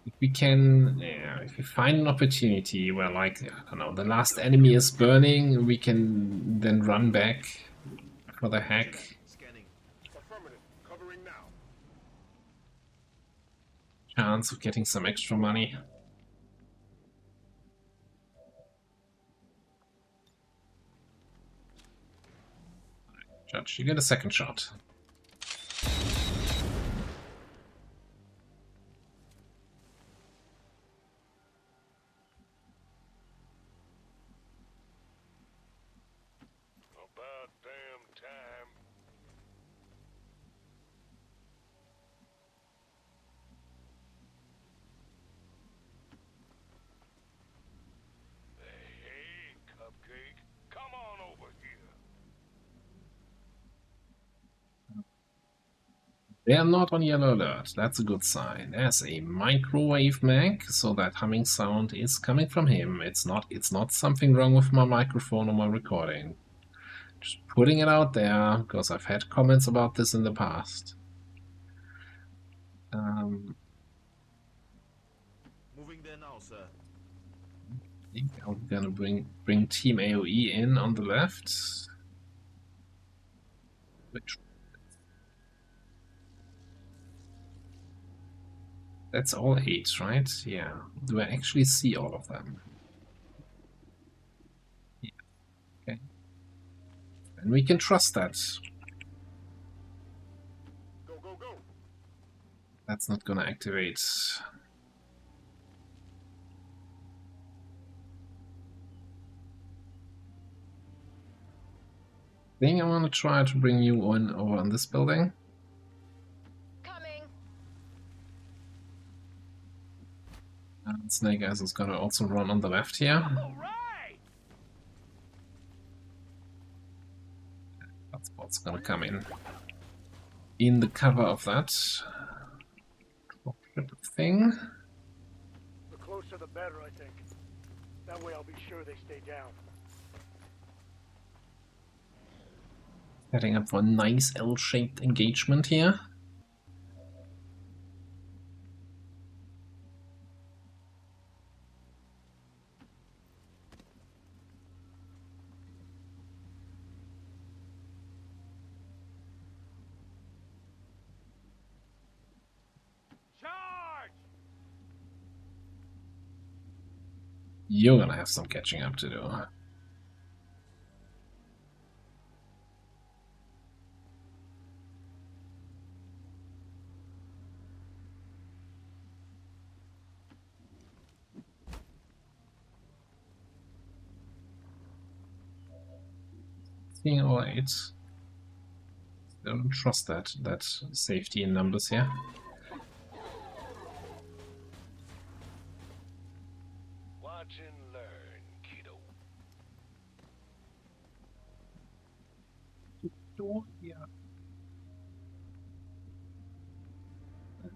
If we can, yeah, if we find an opportunity where, like, I don't know, the last enemy is burning, we can then run back for the hack. Scanning. Affirmative. Covering now. Chance of getting some extra money. Judge, you get a second shot. About damn time. Hey, Cupcake, come on over here. They are not on yellow alert. That's a good sign. There's a microwave mag, so that humming sound is coming from him. It's not something wrong with my microphone or my recording. Just putting it out there because I've had comments about this in the past. Moving there now, sir. I think I'm gonna bring Team AOE in on the left. Which that's all 8, right? Yeah. Do I actually see all of them? Yeah. Okay. And we can trust that. Go, go, go. That's not gonna activate. I think I want to try to bring you on over on this building. Coming. And Snake Eyes is gonna also run on the left here. All right. That spot's gonna come in the cover of that thing. The closer the better, I think. That way I'll be sure they stay down. Setting up for a nice L-shaped engagement here. Charge! You're gonna have some catching up to do. Seeing all 8. Don't trust that safety in numbers here. Watch and learn, kiddo.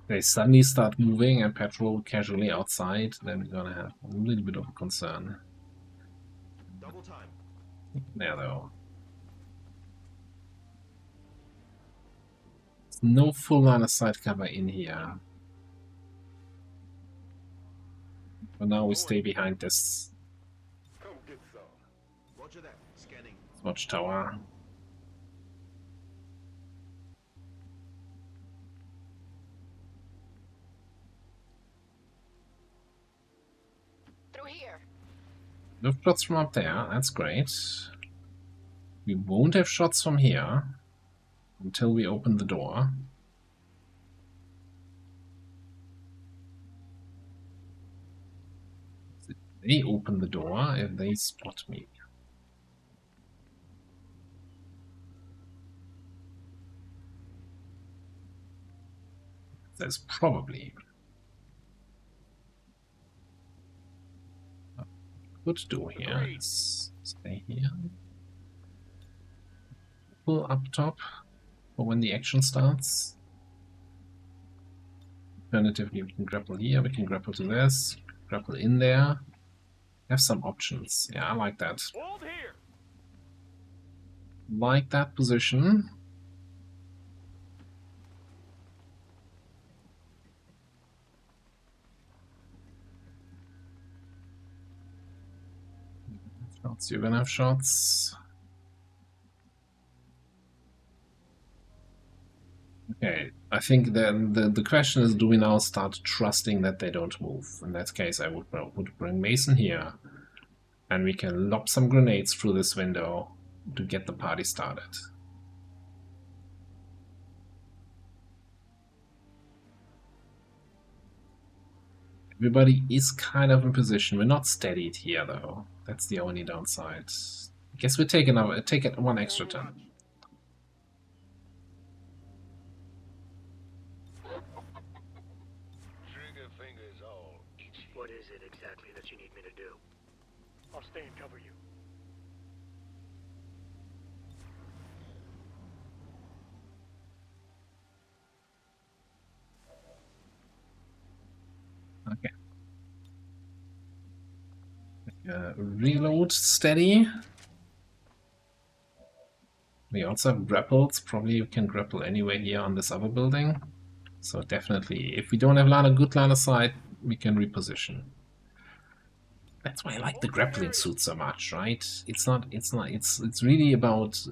They suddenly start moving and patrol casually outside, then we're gonna have a little bit of a concern. Double time. There though. There's no full line of sight cover in here. For now we stay behind this Come get some. Roger that. Scanning. watchtower. Through here. No shots from up there, that's great. We won't have shots from here until we open the door. They open the door if they spot me. There's probably could do here is stay here. Pull up top for when the action starts. Alternatively, we can grapple here, we can grapple to this, grapple in there. Have some options. Yeah, I like that. Hold here. Like that position. Shots, you're gonna have shots. Okay, I think the question is, do we now start trusting that they don't move? In that case, I would bring Mason here, and we can lob some grenades through this window to get the party started. Everybody is kind of in position. We're not steadied here, though. That's the only downside. I guess we're taking one extra turn. Trigger fingers all itchy. What is it exactly that you need me to do? I'll stay and cover you. Okay. Reload steady. We also have grapples. Probably you can grapple anywhere here on this other building. So definitely, if we don't have a good line of sight, we can reposition. That's why I like the grappling suit so much, right? It's really about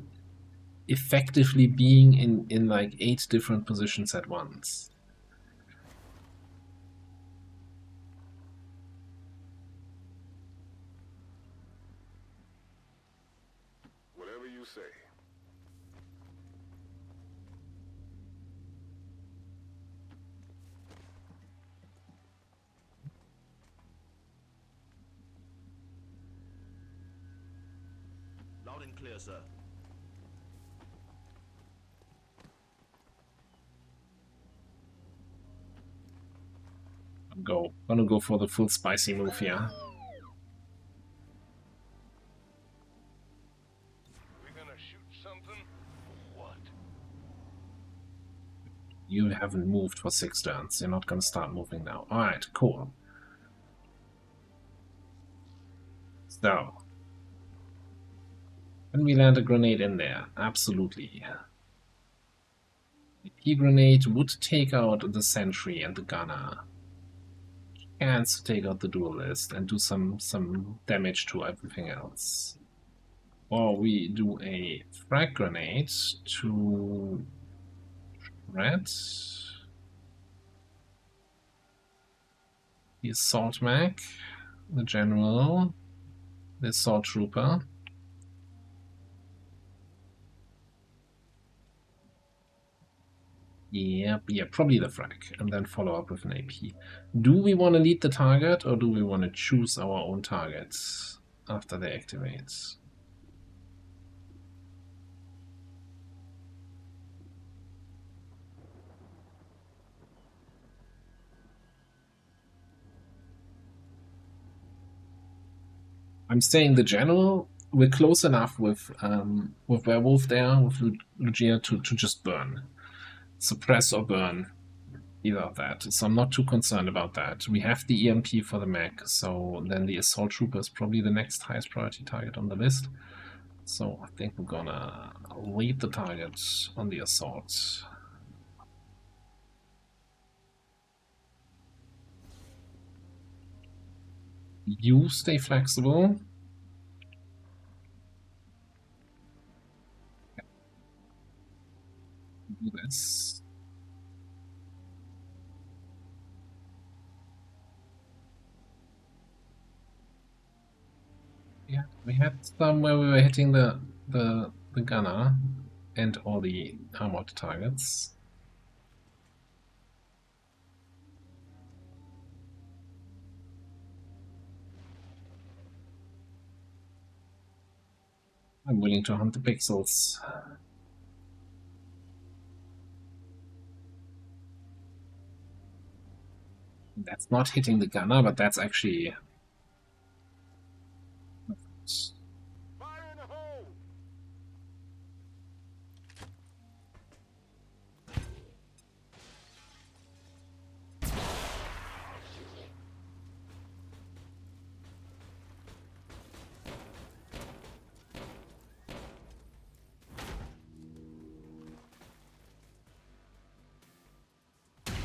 effectively being in like 8 different positions at once. Whatever you say. Loud and clear, sir. Gonna go for the full spicy move here. We gonna shoot something? What? You haven't moved for 6 turns. You're not gonna start moving now. Alright, cool. So, can we land a grenade in there? Absolutely. The P grenade would take out the sentry and the gunner. Chance to take out the duelist and do some damage to everything else. Or we do a frag grenade to shred the assault mag, the general, the assault trooper. Yeah, probably the frag, and then follow up with an AP. Do we want to lead the target, or do we want to choose our own targets after they activate? I'm saying the general. We're close enough with Werewolf there, with Lugia to just burn. Suppress or burn, either of that. So I'm not too concerned about that. We have the EMP for the mech, so then the assault trooper is probably the next highest priority target on the list. So I think we're gonna lead the target on the assault. You stay flexible. Do this. Yeah, we had some where we were hitting the gunner and all the armored targets. I'm willing to hunt the pixels. That's not hitting the gunner, but that's actually... Fire in the hole!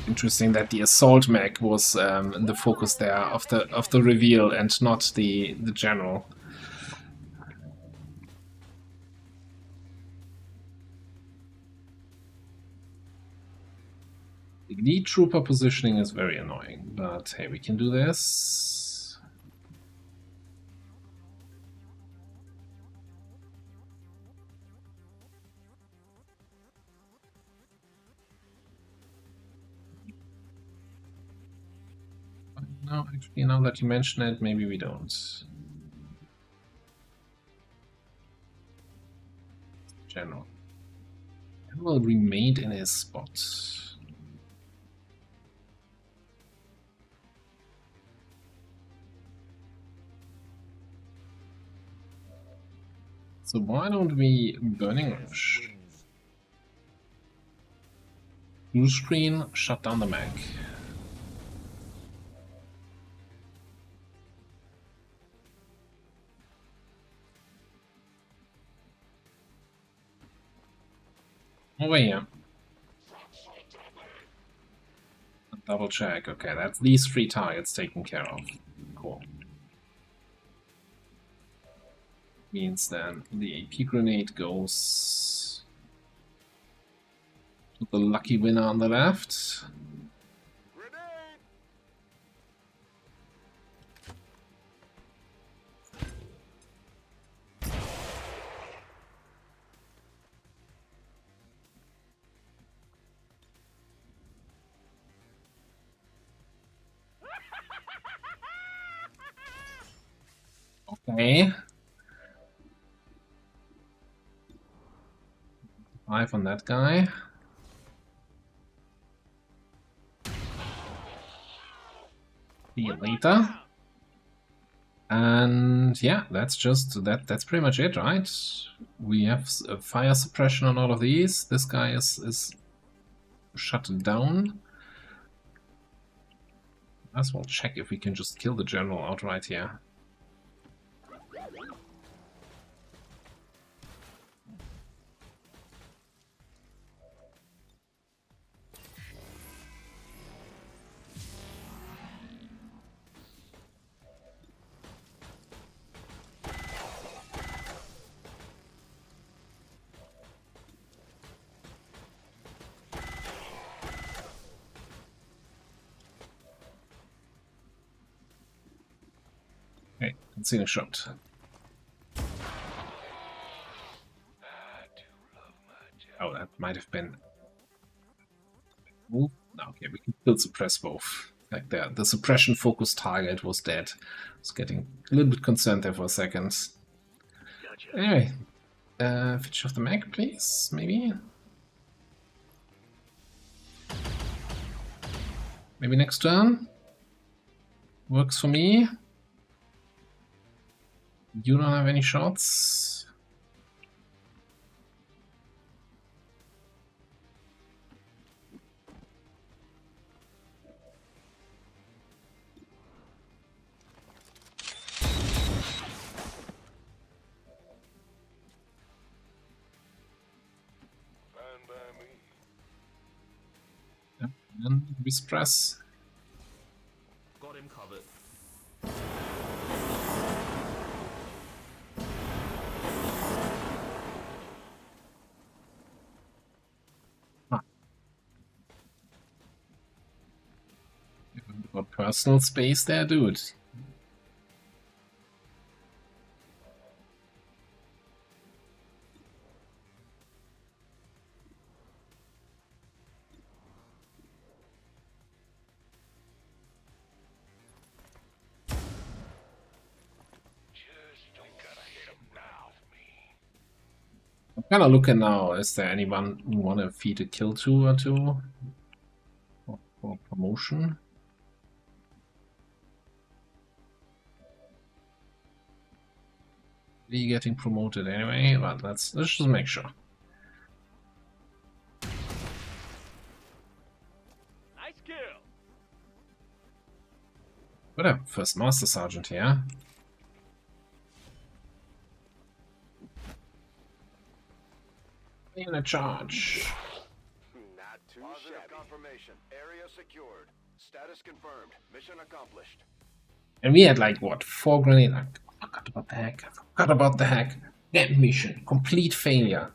Interesting that the assault mech was in the focus there of the reveal and not the general. The lead trooper positioning is very annoying, but hey, we can do this. No, actually, now that you mention it, maybe we don't. General. General remained in his spot. So why don't we Burning Rush? Blue screen, shut down the mech. Over here. Double check. Okay, that's these 3 targets taken care of. Cool. Means then the AP grenade goes to the lucky winner on the left. Grenade! Okay. 5 on that guy. See you later. And yeah, that's just that's pretty much it, right? We have fire suppression on all of these. This guy is shut down. Might as well check if we can just kill the general outright here. Okay, concealing shot. Oh, that might have been. Move? No, okay, we can still suppress both. Like the suppression focus target was dead. I was getting a little bit concerned there for a second. Gotcha. Anyway, finish off the mech, please, maybe? Maybe next turn? Works for me. You don't have any shots? Fine by me. Yeah, and we suppress. Got him covered. Got personal space there, dude. Just don't gotta hit him now. Me. Kind of looking now, is there anyone who want to feed a kill to or two? For promotion? Are getting promoted anyway? But let's just make sure. Nice kill. Whatever, first Master Sergeant here. In a charge. Not too shabby. Confirmation. Area secured. Status confirmed. Mission accomplished. And we had like what, 4 grenades? I forgot about the hack. I forgot about the hack. That mission, complete failure.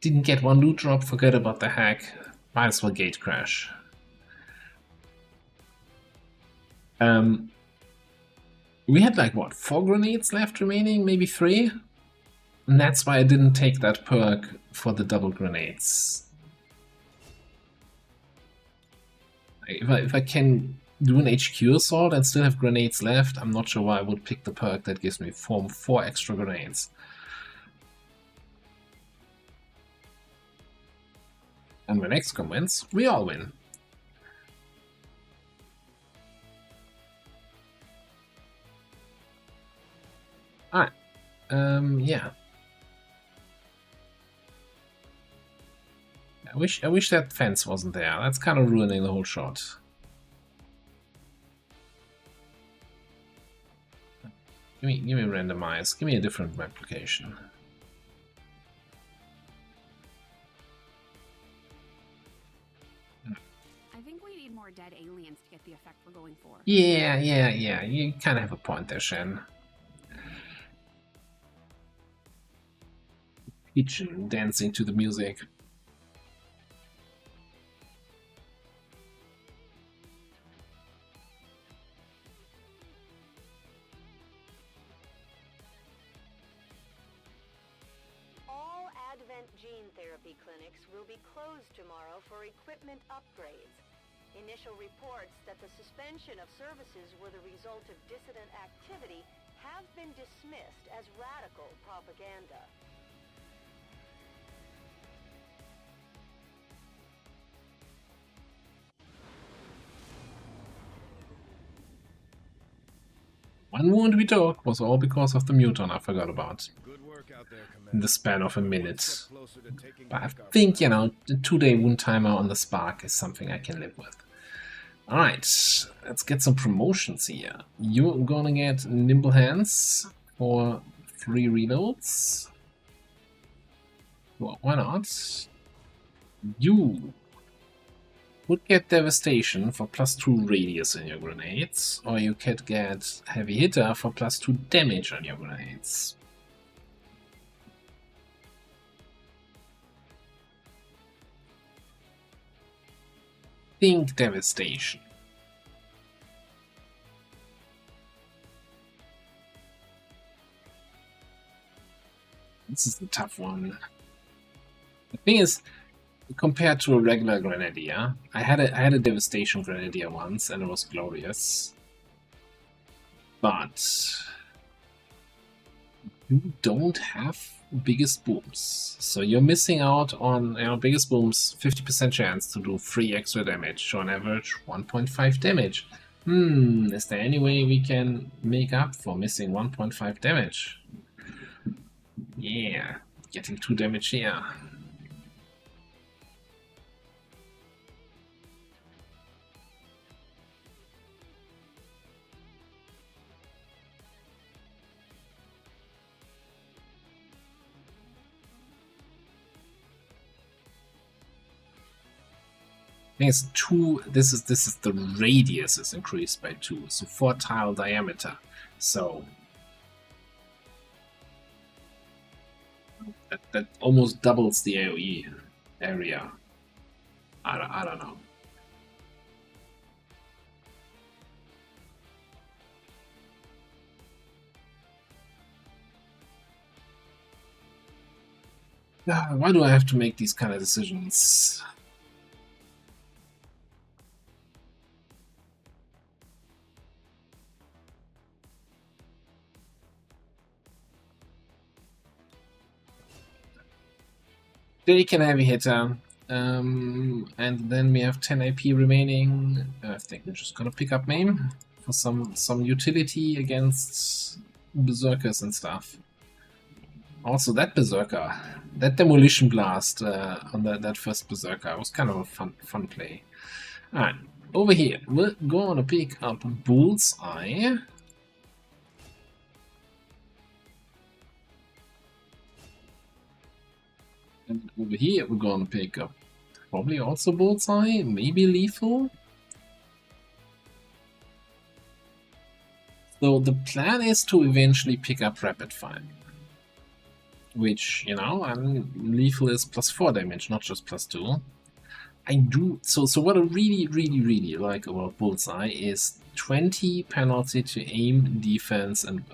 Didn't get 1 loot drop, forget about the hack. Might as well gate crash. We had like what, 4 grenades left remaining, maybe 3? And that's why I didn't take that perk for the double grenades. If I can do an HQ assault and still have grenades left, I'm not sure why I would pick the perk that gives me 4 extra grenades. And when XCOM wins, we all win. Alright, yeah. I wish that fence wasn't there. That's kind of ruining the whole shot. Give me randomize. Give me a different replication. I think we need more dead aliens to get the effect we're going for. Yeah. You kind of have a point there, Shen. Kitchen dancing to the music. All Advent gene therapy clinics will be closed tomorrow for equipment upgrades. Initial reports that the suspension of services were the result of dissident activity have been dismissed as radical propaganda. One wound we took was all because of the muton I forgot about. Good work out there, In the span of a minute. closer to taking But I back our think, you know, the 2-day wound timer on the Spark is something I can live with. Alright, let's get some promotions here. You're gonna get Nimble Hands for 3 reloads. Well, why not? You would get Devastation for +2 radius in your grenades, or you could get Heavy Hitter for +2 damage on your grenades. Think Devastation. This is the tough one. The thing is, compared to a regular Grenadier, I had a Devastation Grenadier once, and it was glorious. But you don't have biggest booms, so you're missing out on, you know, biggest booms 50% chance to do 3 extra damage, so on average 1.5 damage. Is there any way we can make up for missing 1.5 damage? Yeah, getting 2 damage here. I think it's 2. This is the radius is increased by 2, so 4 tile diameter. So that almost doubles the AoE area. I don't know. Why do I have to make these kind of decisions? Deacon heavy hitter. And then we have 10 AP remaining. I think we're just gonna pick up main for some utility against berserkers and stuff. Also, that berserker, that demolition blast on that first berserker was kind of a fun play. Alright, over here we're gonna pick up Bullseye. And over here we're gonna pick up probably also Bullseye, maybe Lethal. So the plan is to eventually pick up Rapid Fire. Which, you know, Lethal is +4 damage, not just +2. So what I really like about Bullseye is 20 penalty to aim, defense, and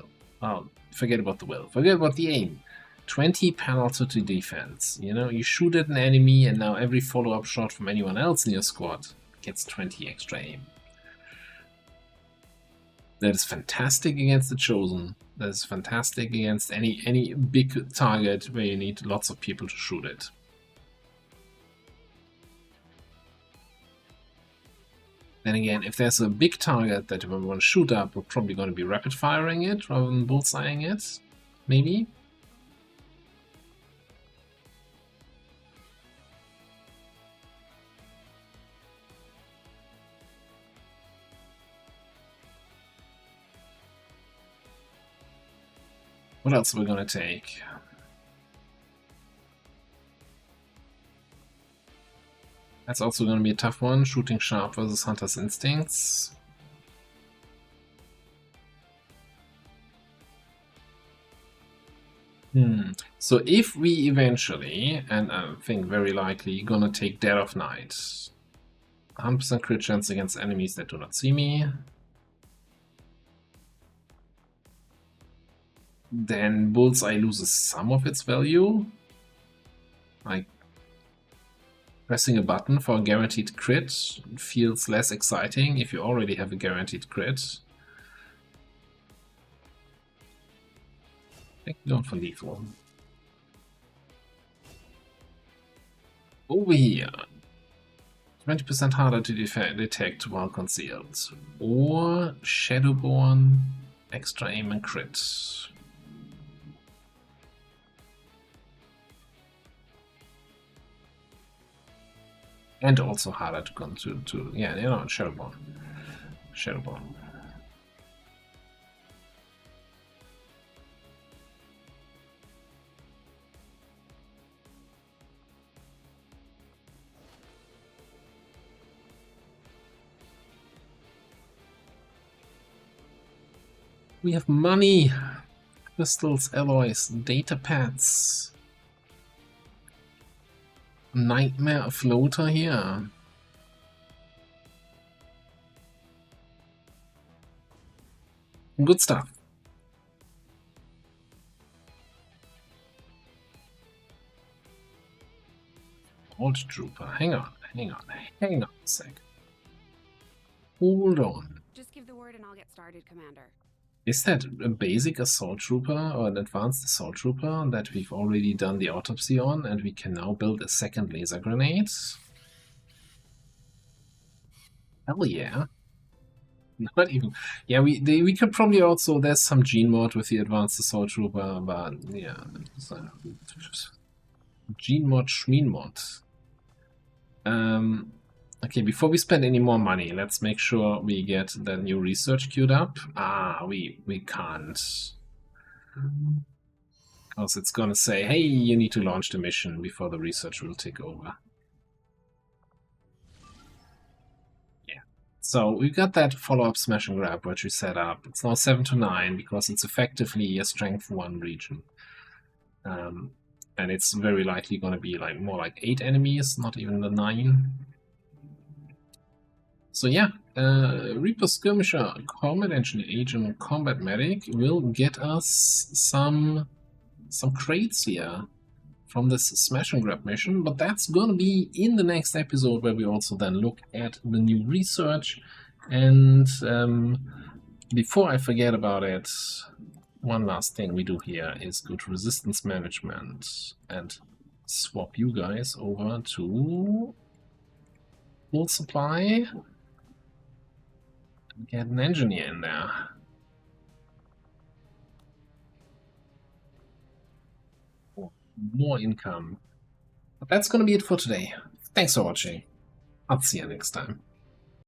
forget about the will. Forget about the aim. 20 penalty to defense. You know, you shoot at an enemy and now every follow-up shot from anyone else in your squad gets 20 extra aim. That is fantastic against the Chosen. That is fantastic against any big target where you need lots of people to shoot it. Then again, if there's a big target that we want to shoot up, we're probably going to be rapid firing it rather than bullseyeing it. Maybe. What else are we going to take? That's also going to be a tough one. Shooting Sharp versus Hunter's Instincts. So if we eventually, and I think very likely, gonna take Dead of Night. 100% crit chance against enemies that do not see me. Then Bullseye loses some of its value. Like pressing a button for a guaranteed crit feels less exciting if you already have a guaranteed crit. I think we're going for lethal. Over here. 20% harder to detect while concealed. Or Shadowborn, extra aim and crit. And also harder to come to yeah, you know, Shadowborn. Shadowborn. We have money, crystals, alloys, data pads. Nightmare floater here. Good stuff. Old Trooper, hang on a sec. Hold on. Just give the word and I'll get started, Commander. Is that a basic assault trooper or an advanced assault trooper that we've already done the autopsy on and we can now build a second laser grenade? Hell yeah. Not even. Yeah, we could probably also, there's some gene mod with the advanced assault trooper, but yeah. Gene mod, schmeen mod. Okay, before we spend any more money, let's make sure we get the new research queued up. We can't. Because it's gonna say, hey, you need to launch the mission before the research will take over. Yeah. So we've got that follow-up smash and grab which we set up. It's now 7 to 9 because it's effectively a strength 1 region. And it's very likely gonna be like more like 8 enemies, not even the 9. So yeah, Reaper Skirmisher, Combat Engineer, Agent, Combat Medic will get us some crates here from this Smash and Grab mission, but that's gonna be in the next episode where we also then look at the new research. And before I forget about it, one last thing we do here is go to Resistance Management and swap you guys over to full supply. Get an engineer in there. For more income. But that's gonna be it for today. Thanks for watching. I'll see you next time.